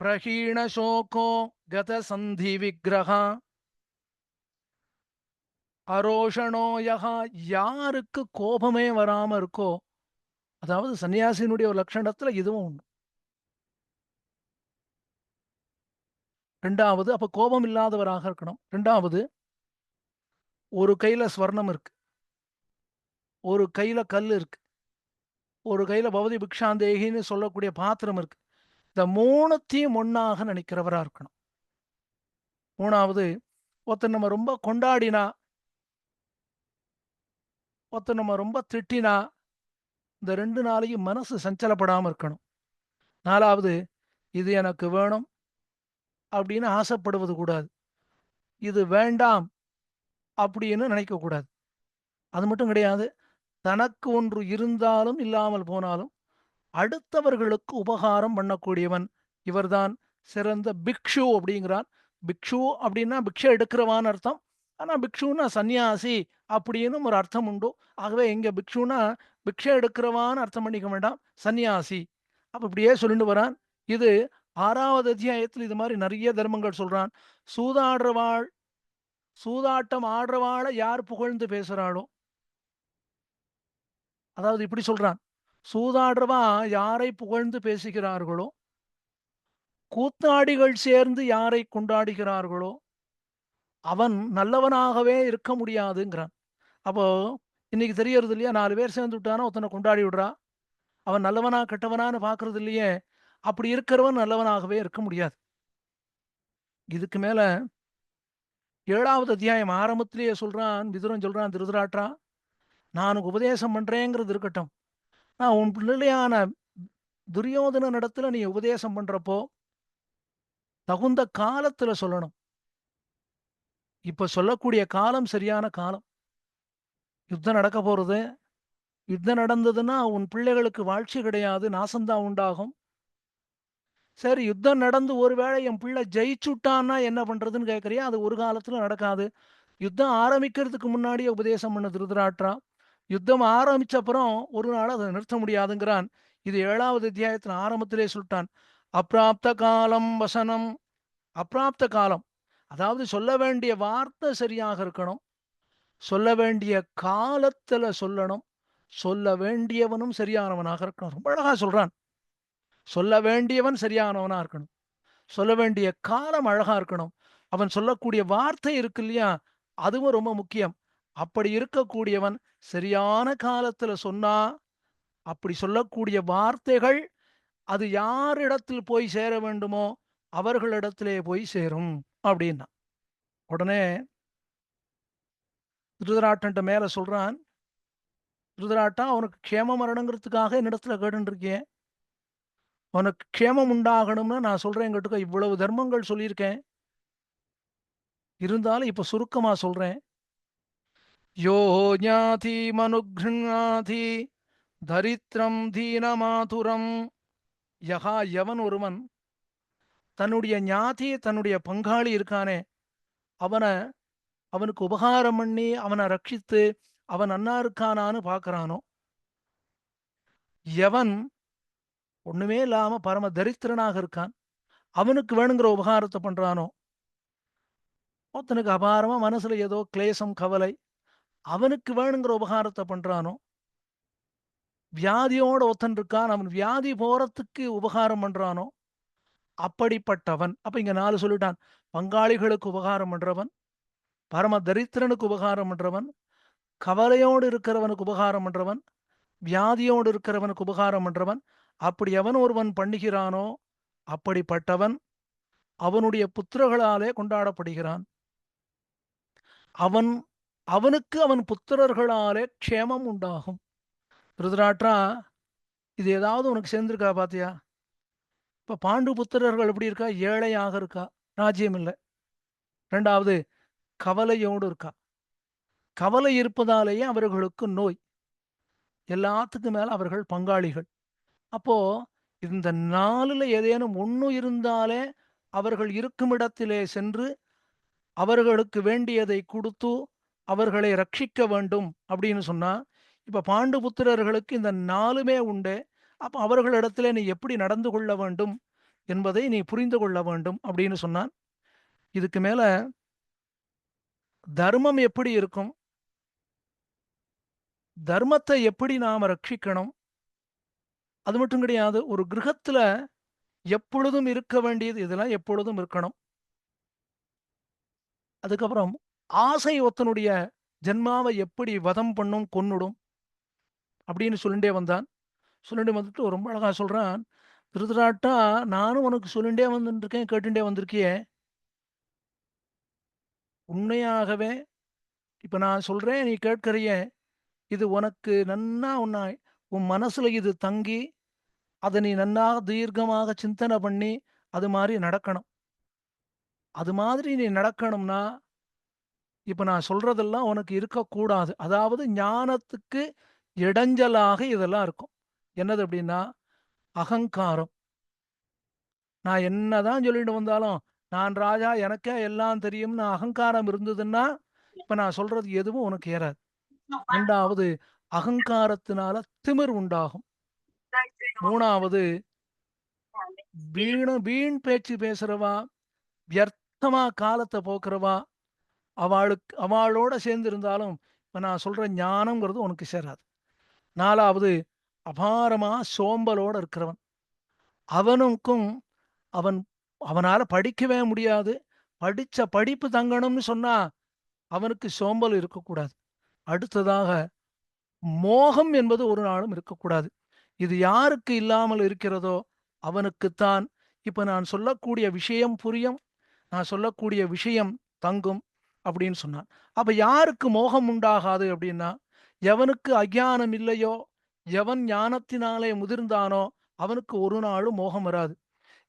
பிரஹீண சோகோ கத சந்தி விக்கிரஹ அரோஷணோயஹா, யாருக்கு கோபமே வராம இருக்கோ, அதாவது சன்னியாசியினுடைய ஒரு லட்சணத்துல இதுவும் ஒண்ணு. 2வது அப்ப கோபம் இல்லாதவராக இருக்கணும். 2வது ஒரு கையில ஸ்வர்ணம் இருக்கு. ஒரு கையில கல்லு இருக்கு. ஒரு கையில பவதி பிக்ஷாந்தேகின்னு சொல்லக்கூடிய பாத்திரம் இருக்கு. இந்த 3த்தையும் ஒண்ணாக நினைக்கிறவரா இருக்கணும். 3வது ஒருத்தர் நம்ம ரொம்ப கொண்டாடினா, ஒருத்தர் நம்ம ரொம்ப திட்டினா, இந்த 2 நாளையும் மனசு சஞ்சலப்படாம இருக்கணும். 4வது இது எனக்கு வேணும் அப்படின்னு ஆசைப்படுவது கூடாது. இது வேண்டாம் அப்படின்னு நினைக்கக்கூடாது. அது மட்டும் கிடையாது. தனக்கு ஒன்று இருந்தாலும், இல்லாமல் போனாலும், அடுத்தவர்களுக்கு உபகாரம் பண்ணக்கூடியவன். இவர்தான் சிறந்த பிக்ஷு அப்படிங்கிறான். பிக்ஷு அப்படின்னா பிக்ஷை எடுக்கிறவான்னு அர்த்தம். ஆனா பிக்ஷுன்னா சந்நியாசி அப்படின்னும் ஒரு அர்த்தம் உண்டு. ஆகவே இங்க பிக்ஷுன்னா பிக்ஷை எடுக்கிறவான்னு அர்த்தம் பண்ணிக்க வேண்டாம். சந்நியாசி. அப்ப இப்படியே சொல்லிட்டு வரான். இது 6வது அத்தியாயத்துல இது மாரி நெறைய தர்மங்கள் சொல்றான். சூதாடுறவாள் சூதாட்டம் ஆடுறவாள யார் புகழ்ந்து பேசுறாளோ, அதாவது இப்படி சொல்றான். சூதாடுறவா யாரை புகழ்ந்து பேசுகிறார்களோ, கூத்தாடிகள் சேர்ந்து யாரை கொண்டாடுகிறார்களோ, அவன் நல்லவனாகவே இருக்க முடியாதுங்கிறான். அப்போ இன்னைக்கு தெரியறது இல்லையா? 4 பேர் சேர்ந்து விட்டானா ஒருத்தனை கொண்டாடி விடுறா. அவன் நல்லவனா, கெட்டவனான்னு பார்க்கறது இல்லையே. அப்படி இருக்கிறவன் நல்லவனாகவே இருக்க முடியாது. இதுக்கு மேல 7வது அத்தியாயம் ஆரம்பத்திலேயே சொல்றான், விதுரன் சொல்றான், "திருதராட்ரா, நான் உனக்கு உபதேசம் பண்றேங்கிறது இருக்கட்டும். நான் உன் பிள்ளையான துரியோதனனிடத்துல நீ உபதேசம் பண்றப்போ, தகுந்த காலத்துல சொல்லணும். இப்ப சொல்லக்கூடிய காலம் சரியான காலம். யுத்தம் நடக்க போறது. யுத்தம் நடந்ததுன்னா, உன் பிள்ளைகளுக்கு வாழ்ச்சி கிடையாது. நாசம் தான் உண்டாகும். சரி யுத்தம் நடந்து ஒருவேளை என் பிள்ளை ஜெயிச்சுட்டான்னா என்ன பண்றதுன்னு கேட்கறியா? அது ஒரு காலத்துல நடக்காது. யுத்தம் ஆரம்பிக்கிறதுக்கு முன்னாடியே உபதேசம் பண்ண திருதராட்ரா. யுத்தம் ஆரம்பிச்ச அப்புறம் ஒரு நாள் அத நிறுத்த முடியாதுங்கிறான். இது 7வது அத்தியாயத்தின் ஆரம்பத்திலே சொல்ட்டான். அப்ராப்த காலம் வசனம். அப்ராப்த காலம். அதாவது சொல்ல வேண்டிய வார்த்தை சரியாக இருக்கணும். சொல்ல வேண்டிய காலத்துல சொல்லணும். சொல்ல வேண்டியவனும் சரியானவனாக இருக்கணும். ரொம்ப அழகா சொல்றான். சொல்ல வேண்டியவன் சரியானவனா இருக்கணும். சொல்ல வேண்டிய காலம் அழகா இருக்கணும். அவன் சொல்லக்கூடிய வார்த்தை இருக்கு இல்லையா? அதுவும் ரொம்ப முக்கியம். அப்படி இருக்கக்கூடியவன் சரியான காலத்துல சொன்னா, அப்படி சொல்லக்கூடிய வார்த்தைகள் அது யாரிடத்தில் போய் சேர வேண்டுமோ அவர்களிடத்திலே போய் சேரும் அப்படின்னா. உடனே திருதராட்டன்ட்ட மேல சொல்றான், திருதராட்டா அவனுக்கு க்ஷேம மரணங்கிறதுக்காக என்னிடத்துல கேட்டுட்டு இருக்கியே, உனக்கு க்ஷேமம் உண்டாகணும்னு நான் சொல்றேன் கேட்டுக்கோ. இவ்வளவு தர்மங்கள் சொல்லியிருக்கேன். இருந்தாலும் இப்ப சுருக்கமா சொல்றேன். யோ ஞாதி மனுக்ருண்ணாதி தரித்திரம் தீனமாதுரம். யகா எவன் ஒருவன் தன்னுடைய ஞாதி தன்னுடைய பங்காளி இருக்கானே அவனை அவனுக்கு உபகாரம் பண்ணி அவனை ரட்சித்து அவன் நன்னா இருக்கானான்னு பார்க்கறானோ, எவன் ஒண்ணுமே இல்லாம பரம தரித்திரனாக இருக்கான் அவனுக்கு வேணுங்கிற உபகாரத்தை பண்றானோ, ஒருத்தனுக்கு அபாரமா மனசுல ஏதோ கிளேசம் கவலை அவனுக்கு வேணுங்கிற உபகாரத்தை பண்றானோ, வியாதியோட ஒருத்தன் இருக்கான் அவன் வியாதி போறதுக்கு உபகாரம் பண்றானோ அப்படிப்பட்டவன். அப்ப இங்க 4 சொல்லிட்டான். பங்காளிகளுக்கு உபகாரம் பண்றவன், பரம தரித்திரனுக்கு உபகாரம் பண்றவன், கவலையோடு இருக்கிறவனுக்கு உபகாரம் பண்றவன், வியாதியோடு இருக்கிறவனுக்கு உபகாரம் பண்றவன். அப்படி எவன் ஒருவன் பண்ணுகிறானோ அப்படிப்பட்டவன் அவனுடைய புத்திரர்களாலே கொண்டாடப்படுகிறான். அவன் அவனுக்கு அவன் புத்திரர்களாலே க்ஷேமம் உண்டாகும். திருதராட்டா, இது ஏதாவது உனக்கு சேர்ந்திருக்கா பாத்தியா? இப்ப பாண்டு புத்திரர்கள் எப்படி இருக்கா? ஏழையாக இருக்கா, ராஜ்யம் இல்லை. ரெண்டாவது கவலையோடு இருக்கா. கவலை இருப்பதாலேயே அவர்களுக்கு நோய். எல்லாத்துக்கும் மேல அவர்கள் பங்காளிகள். அப்போ இந்த 4ல ஏதேனும் ஒண்ணு இருந்தாலே அவர்கள் இருக்கும் இடத்திலே சென்று அவர்களுக்கு வேண்டியதை கொடுத்து அவர்களை ரட்சிக்க வேண்டும் அப்படின்னு சொன்னா, இப்ப பாண்டு புத்திரர்களுக்கு இந்த 4மே உண்டு. அப்ப அவர்களிடத்திலே நீ எப்படி நடந்து கொள்ள வேண்டும் என்பதை நீ புரிந்து கொள்ள வேண்டும் அப்படின்னு சொன்னான். இதுக்கு மேல தர்மம் எப்படி இருக்கும், தர்மத்தை எப்படி நாம ரட்சிக்கணும், அது மட்டும் கிடையாது. ஒரு கிரகத்துல எப்பொழுதும் இருக்க வேண்டியது இதெல்லாம் எப்பொழுதும் இருக்கணும். அதுக்கப்புறம் ஆசை ஒருத்தனுடைய ஜென்மாவை எப்படி வதம் பண்ணும் கொன்னுடும் அப்படின்னு சொல்லிட்டே வந்தான். சொல்லிட்டு வந்துட்டு ரொம்ப அழகா சொல்றான். திருதராட்டா, நானும் உனக்கு சொல்லிண்டே வந்துட்டு இருக்கேன், கேட்டுட்டே வந்திருக்கியே. உண்மையாகவே இப்ப நான் சொல்றேன், நீ கேட்கிறியே. இது உனக்கு நன்னா உன் மனசுல இது தங்கி அதை நீ நன்னா தீர்க்கமாக சிந்தனை பண்ணி அது மாதிரி நடக்கணும். அது மாதிரி நீ நடக்கணும்னா இப்ப நான் சொல்றதெல்லாம் உனக்கு இருக்கக்கூடாது. அதாவது ஞானத்துக்கு இடைஞ்சலாக இதெல்லாம் இருக்கும். என்னது அப்படின்னா அகங்காரம். நான் என்னதான் சொல்லிட்டு வந்தாலும் நான் ராஜா எனக்கே எல்லாம் தெரியும்னு அகங்காரம் இருந்ததுன்னா இப்ப நான் சொல்றது எதுவும் உனக்கு ஏறாது. ரெண்டாவது அகங்காரத்தினால திமிர் உண்டாகும். மூணாவது வீண் பேச்சு பேசுறவா, வியர்த்தமா காலத்தை போக்குறவா, அவளோட சேர்ந்து இருந்தாலும் இப்ப நான் சொல்ற ஞானம்ங்கிறது உனக்கு சேராது. நாலாவது அபாரமா சோம்பலோட இருக்கிறவன். அவனுக்கும் அவன் அவனால படிக்கவே முடியாது. படிச்ச படிப்பு தங்கணும்னு சொன்னா அவனுக்கு சோம்பல் இருக்கக்கூடாது. அடுத்ததாக மோகம் என்பது ஒரு நாளும் இருக்கக்கூடாது. இது யாருக்கு இல்லாமல் இருக்கிறதோ அவனுக்குத்தான் இப்ப நான் சொல்லக்கூடிய விஷயம் புரியும், நான் சொல்லக்கூடிய விஷயம் தங்கும் அப்படின்னு சொன்னான். அப்ப யாருக்கு மோகம் உண்டாகாது அப்படின்னா, எவனுக்கு அஞ்ஞானம் இல்லையோ, எவன் ஞானத்தினாலே முதிர்ந்தானோ அவனுக்கு ஒரு நாளும் மோகம் வராது.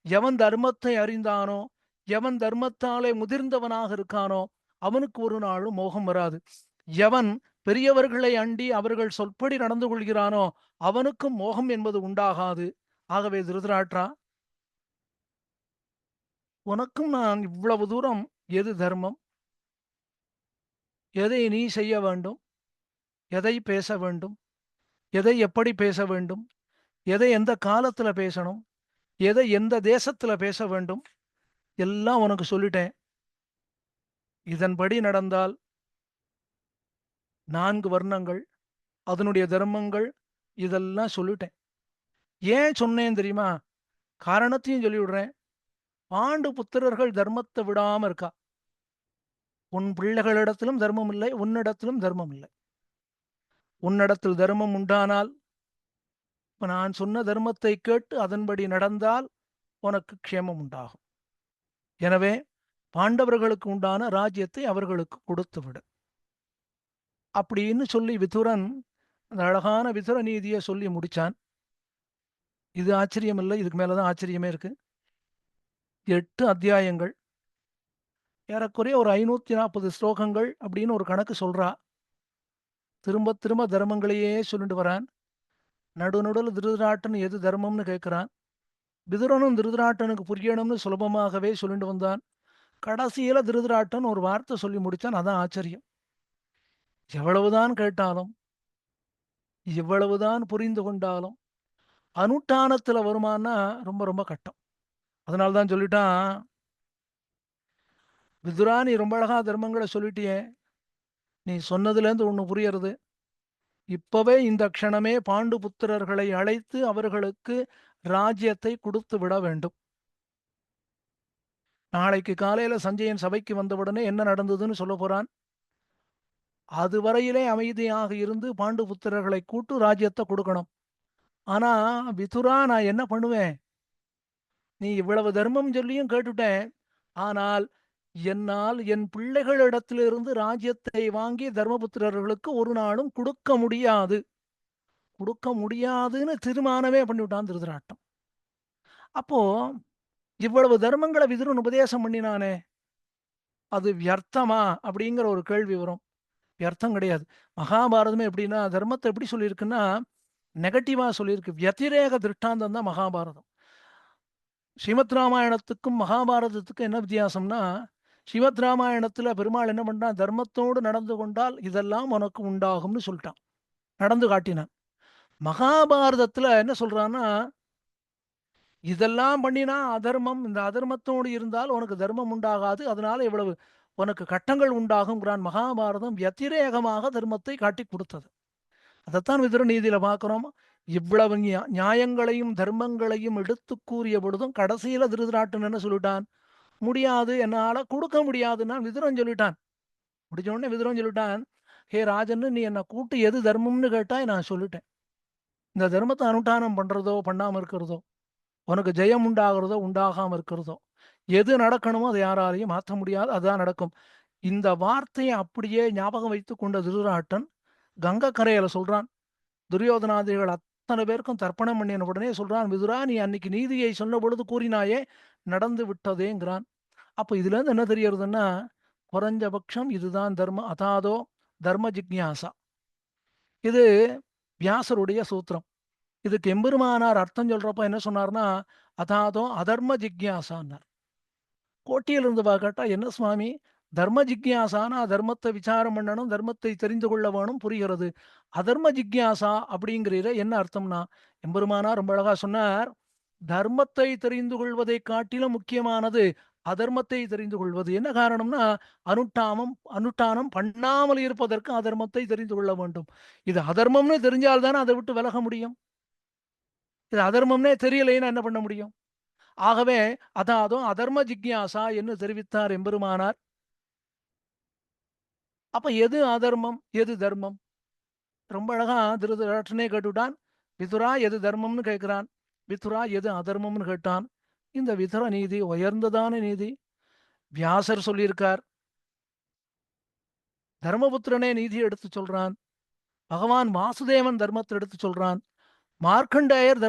எவன் தர்மத்தை அறிந்தானோ, எவன் தர்மத்தாலே முதிர்ந்தவனாக இருக்கானோ அவனுக்கு ஒரு நாளும் மோகம் வராது. எவன் பெரியவர்களை அண்டி அவர்கள் சொற்படி நடந்து கொள்கிறானோ அவனுக்கும் மோகம் என்பது உண்டாகாது. ஆகவே திருதராட்டா, உனக்கும் நான் இவ்வளவு தூரம் எது தர்மம், எதை நீ செய்ய வேண்டும், எதை பேச வேண்டும், எதை எப்படி பேச வேண்டும், எதை எந்த காலத்துல பேசணும், எதை எந்த தேசத்துல பேச வேண்டும் எல்லாம் உனக்கு சொல்லிட்டேன். இதன்படி நடந்தால் 4 வர்ணங்கள் அதனுடைய தர்மங்கள் இதெல்லாம் சொல்லிட்டேன். ஏன் சொன்னேன் தெரியுமா? காரணத்தையும் சொல்லி விடுறேன். பாண்டு புத்திரர்கள் தர்மத்தை விடாம இருக்கா. உன் பிள்ளைகளிடத்திலும் தர்மம் இல்லை, உன்னிடத்திலும் தர்மம் இல்லை. உன்னிடத்தில் தர்மம் உண்டானால், இப்ப நான் சொன்ன தர்மத்தை கேட்டு அதன்படி நடந்தால் உனக்கு க்ஷேமம் உண்டாகும். எனவே பாண்டவர்களுக்கு உண்டான ராஜ்யத்தை அவர்களுக்கு கொடுத்து விடு அப்படின்னு சொல்லி விதுரன் அந்த அழகான விதுர நீதியை சொல்லி முடிச்சான். இது ஆச்சரியம் இல்லை, இதுக்கு மேலதான் ஆச்சரியமே இருக்கு. 8 அத்தியாயங்கள், ஏறக்குறைய ஒரு 540 ஸ்லோகங்கள் அப்படின்னு ஒரு கணக்கு சொல்றா. திரும்ப திரும்ப தர்மங்களையே சொல்லிட்டு வரான். நடுநடுல திருதராட்டன் எது தர்மம்னு கேட்கிறான். விதுரனும் திருதராட்டனுக்கு புரியணும்னு சுலபமாகவே சொல்லிட்டு வந்தான். கடைசியில திருதராட்டன் ஒரு வார்த்தை சொல்லி முடிச்சான். அதான் ஆச்சரியம். எவ்வளவுதான் கேட்டாலும், எவ்வளவுதான் புரிந்து கொண்டாலும் அனுஷ்டானத்துல வருமானா ரொம்ப ரொம்ப கட்டம். அதனால்தான் சொல்லிட்டான், விதுரா நீ ரொம்ப அழகா தர்மங்களை சொல்லிட்டியே, நீ சொன்னதுல இருந்து ஒண்ணு புரியறது. இப்பவே இந்த க்ஷணமே பாண்டு புத்திரர்களை அழைத்து அவர்களுக்கு ராஜ்யத்தை கொடுத்து விட வேண்டும். நாளைக்கு காலையில சஞ்சயன் சபைக்கு வந்தவுடனே என்ன நடந்ததுன்னு சொல்ல போறான். அதுவரையிலே அமைதியாக இருந்து பாண்டு புத்திரர்களை கூட்டு ராஜ்யத்தை கொடுக்கணும். ஆனா விதுரா நான் என்ன பண்ணுவேன், நீ இவ்வளவு தர்மம் சொல்லியும் கேட்டுட்டேன். ஆனால் என்னால் என் பிள்ளைகளிடத்திலிருந்து ராஜ்யத்தை வாங்கி தர்மபுத்திரர்களுக்கு ஒரு நாளும் கொடுக்க முடியாது, கொடுக்க முடியாதுன்னு தீர்மானமே பண்ணிவிட்டான் திருதராட்டம். அப்போ இவ்வளவு தர்மங்களை விதுரன் உபதேசம் பண்ணினானே, அது வியர்த்தமா அப்படிங்கிற ஒரு கேள்வி வரும். வியர்த்தம் கிடையாது. மகாபாரதமே எப்படின்னா தர்மத்தை எப்படி சொல்லியிருக்குன்னா நெகட்டிவா சொல்லியிருக்கு. வியதிரேக திருஷ்டாந்தம் தான் மகாபாரதம். ஸ்ரீமத் ராமாயணத்துக்கும் மகாபாரதத்துக்கும் என்ன வித்தியாசம்னா, ஸ்ரீமத் ராமாயணத்துல பெருமாள் என்ன பண்றான், தர்மத்தோடு நடந்து கொண்டால் இதெல்லாம் உனக்கு உண்டாகும்னு சொல்லிட்டான், நடந்து காட்டினான். மகாபாரதத்துல என்ன சொல்றான்னா, இதெல்லாம் பண்ணினா அதர்மம், இந்த அதர்மத்தோடு இருந்தால் உனக்கு தர்மம் உண்டாகாது, அதனால இவ்வளவு உனக்கு கட்டங்கள் உண்டாகுங்கிறான். மகாபாரதம் வியதிரேகமாக தர்மத்தை காட்டி கொடுத்தது. அதைத்தான் விதுர நீதியில பார்க்கிறோம். இவ்வளவு நியாயங்களையும் தர்மங்களையும் எடுத்து கூறிய பொழுதும் கடைசியில திருதராட்டன் என்ன சொல்லிட்டான், முடியாது, என்னால கொடுக்க முடியாதுன்னா விதுரன் சொல்லிட்டான். முடிஞ்ச உடனே விதுரன் சொல்லிட்டான், ஹே ராஜன்னு நீ என்ன கூட்டு எது தர்மம்னு கேட்டாய், நான் சொல்லிட்டேன். இந்த தர்மத்தை அனுஷ்டானம் பண்றதோ பண்ணாம இருக்கிறதோ, உனக்கு ஜெயம் உண்டாகிறதோ உண்டாகாம இருக்கிறதோ, எது நடக்கணுமோ அதை யாராலையும் மாற்ற முடியாது, அதுதான் நடக்கும். இந்த வார்த்தையை அப்படியே ஞாபகம் வைத்துக் கொண்ட திருதராட்டன் கங்கை கரையில சொல்றான். துரியோதனாதிகள் அத்தனை பேருக்கும் தர்ப்பணம் பண்ணின உடனே சொல்றான், விதுரா நீ அன்னைக்கு நீதியை சொன்ன பொழுது கூறினாயே நடந்து விட்டதேங்கிறான். அப்ப இதுல இருந்து என்ன தெரியறதுன்னா, குறைஞ்சபட்சம் இதுதான் தர்ம அதாதோ தர்ம ஜிக்ஞாசா. இது வியாசருடைய சூத்திரம். இதுக்கு எம்பெருமானார் அர்த்தம் சொல்றப்ப என்ன சொன்னார்னா, அதாதோ அதர்ம ஜிக்ஞாசான்னார். கோட்டியில இருந்து கேட்டா என்ன சுவாமி, தர்ம ஜிக்ஞாசானா தர்மத்தை விசாரம் பண்ணணும், தர்மத்தை தெரிந்து கொள்ள வேணும், புரிகிறது. அதர்ம ஜிக்ஞாசா அப்படிங்கிறத என்ன அர்த்தம்னா, எம்பெருமானார் ரொம்ப அழகா சொன்னார், தர்மத்தை தெரிந்து கொள்வதை காட்டிலும் முக்கியமானது அதர்மத்தை தெரிந்து கொள்வது. என்ன காரணம்னா, அனுஷ்டானம் பண்ணாமல் இருப்பதற்கு அதர்மத்தை தெரிந்து கொள்ள வேண்டும். இது அதர்மம்னு தெரிஞ்சால்தானே அதை விட்டு விலக முடியும். இது அதர்மம்னே தெரியலைன்னா என்ன பண்ண முடியும்? ஆகவே அதாதும் அதர்ம ஜிக்ஞாசா என்று தெரிவித்தார் எம்பெருமானார். அப்ப எது அதர்மம் எது தர்மம்? ரொம்ப அழகா திருதராட்டனே கேட்டுட்டான். விதுரா எது தர்மம்னு கேட்கிறான், விதுரா எது அதர்மம்னு கேட்டான். இந்த விதுர நீதி உயர்ந்ததான நீதி. வியாசர் சொல்லியிருக்கார், தர்மபுத்திரனே நீதி எடுத்து சொல்றான். பகவான் வாசுதேவன் தர்மத்தை எடுத்து சொல்றான். மார்க்கண்டேயர்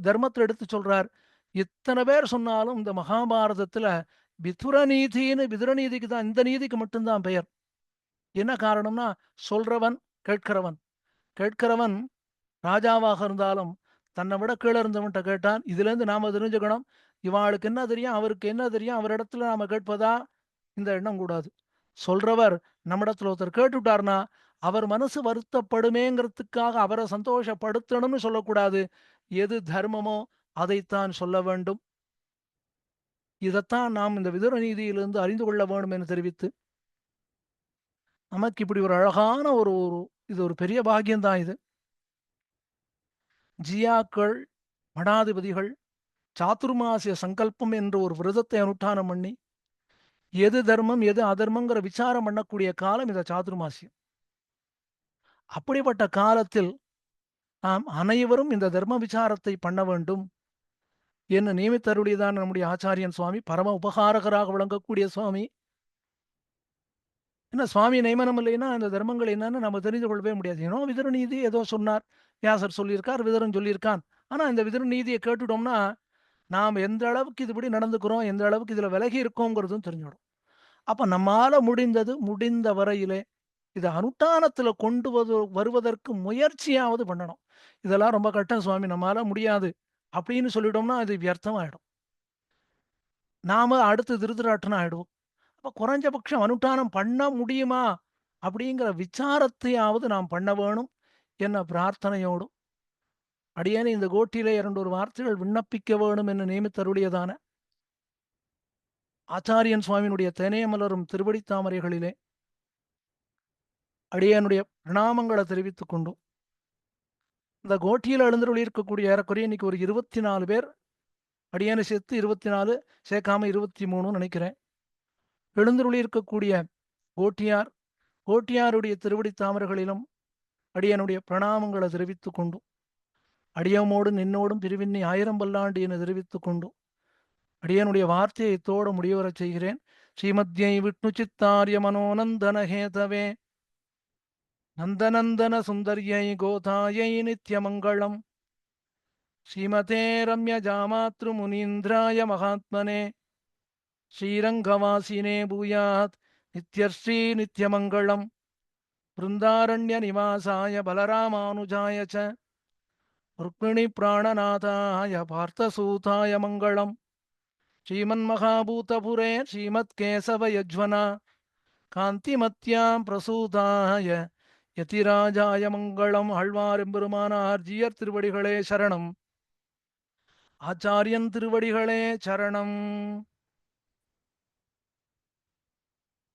தர்மத்தை எடுத்து சொல்றார். இத்தனை பேர் சொன்னாலும் இந்த மகாபாரதத்துல விதுர நீதின்னு விதுர நீதிக்கு தான், இந்த நீதிக்கு மட்டும்தான் பெயர். என்ன காரணம்னா, சொல்றவன் கேட்கிறவன். கேட்கிறவன் ராஜாவாக இருந்தாலும் தன்னை விட கீழே இருந்தவன்கிட்ட கேட்டான். இதுல இருந்து நாம தெரிஞ்சுக்கணும், இவாளுக்கு என்ன தெரியும், அவருக்கு என்ன தெரியும், அவரிடத்துல நாம கேட்பதா இந்த எண்ணம் கூடாது. சொல்றவர் நம்மிடத்துல ஒருத்தர் கேட்டுட்டார்னா அவர் மனசு வருத்தப்படுமேங்கிறதுக்காக அவரை சந்தோஷப்படுத்தணும்னு சொல்லக்கூடாது. எது தர்மமோ அதைத்தான் சொல்ல வேண்டும். இதைத்தான் நாம் இந்த விதுர நீதியிலிருந்து அறிந்து கொள்ள வேண்டும் என்று தெரிவித்து, நமக்கு இப்படி ஒரு அழகான ஒரு இது ஒரு பெரிய பாக்கியம்தான் இது. ஜியாக்கள், மடாதிபதிகள் சாதுர்மாசிய சங்கல்பம் என்ற ஒரு விரதத்தை அனுஷ்டானம் பண்ணி எது தர்மம் எது அதர்மங்கிற விசாரம் பண்ணக்கூடிய காலம் இந்த சாதுர்மாசியம். அப்படிப்பட்ட காலத்தில் நாம் அனைவரும் இந்த தர்ம விசாரத்தை பண்ண வேண்டும் என்று நியமித்தருளியதான் நம்முடைய ஆச்சாரியன் சுவாமி. பரம உபகாரகராக விளங்கக்கூடிய சுவாமி. என்ன சுவாமி நியமனம் இல்லைன்னா இந்த தர்மங்கள் என்னன்னு நம்ம தெரிந்து கொள்ளவே முடியாது. ஏனோ விதுர நீதி ஏதோ சொன்னார், வியாசர் சொல்லியிருக்கார், விதுரன் சொல்லியிருக்கான். ஆனா இந்த விதுர நீதியை கேட்டுட்டோம்னா நாம் எந்த அளவுக்கு இதுபடி நடந்துக்கிறோம், எந்த அளவுக்கு இதுல விலகி இருக்கோங்கிறதும் தெரிஞ்சிடும். அப்ப நம்மால முடிந்தது, முடிந்த வரையிலே இதை அனுஷ்டானத்துல கொண்டு வருவதற்கு முயற்சியாவது பண்ணணும். இதெல்லாம் ரொம்ப கஷ்டம் சுவாமி, நம்மால முடியாது அப்படின்னு சொல்லிட்டோம்னா அது வியர்த்தமாயிடும். நாம அடுத்து திருதராட்டனம் ஆயிடுவோம். அப்ப குறைஞ்சபட்சம் அனுஷ்டானம் பண்ண முடியுமா அப்படிங்கிற விசாரத்தையாவது நாம் பண்ண வேணும் என்ன பிரார்த்தனையோடும் அடியேனே இந்த கோட்டிலே 2 வார்த்தைகள் விண்ணப்பிக்க வேணும் என்று நியமித்தருளியதான ஆச்சாரியன் சுவாமியினுடைய தேனேமலரும் திருவடி தாமரைகளிலே அடியனுடைய பிரணாமங்களை தெரிவித்துக் கொண்டும், இந்த கோட்டியில் எழுந்தருளி இருக்கக்கூடிய ஏறக்குறைய இன்னைக்கு ஒரு 24 பேர், அடியனை சேர்த்து 24, சேர்க்காம 23 நினைக்கிறேன். எழுந்தருளி இருக்கக்கூடிய கோட்டியார், கோட்டியாருடைய திருவடி தாமரைகளிலும் அடியனுடைய பிரணாமங்களை தெரிவித்துக் கொண்டும், அடியமோடு நின்னோடும் பிரிவின்னி 1000 பல்லாண்டு என தெரிவித்துக் கொண்டும் அடியனுடைய வார்த்தையை இத்தோடு முடிவரச் செய்கிறேன். ஸ்ரீமத்யை விஷ்ணு சித்தாரிய மனோநந்தன ஹேதவே நந்தநந்தன சுந்தர்யை கோதாயை நித்யமங்களம். ஸ்ரீமதே ரம்யஜாமாத்ரு முனீந்திராய மகாத்மனே ஸ்ரீரங்கவாசினே பூயாத் நித்யஸ்ரீ நித்யமங்களம். பிருந்தாரண்ய நிவாசாய பலராமானுஜாய ச ருக்மிணி பிராணநாதாய பார்த்தசூதாய மங்களம். ஸ்ரீமன்மகாபூதபுரே ஸ்ரீமத்கேசவயஜ்வனா காந்திமத்யாம் பிரசூதாய யதிராஜாய மங்களம். ஆழ்வார் எம்பெருமானார் ஜீயர் திருவடிகளே சரணம். ஆச்சாரியன் திருவடிகளே சரணம்.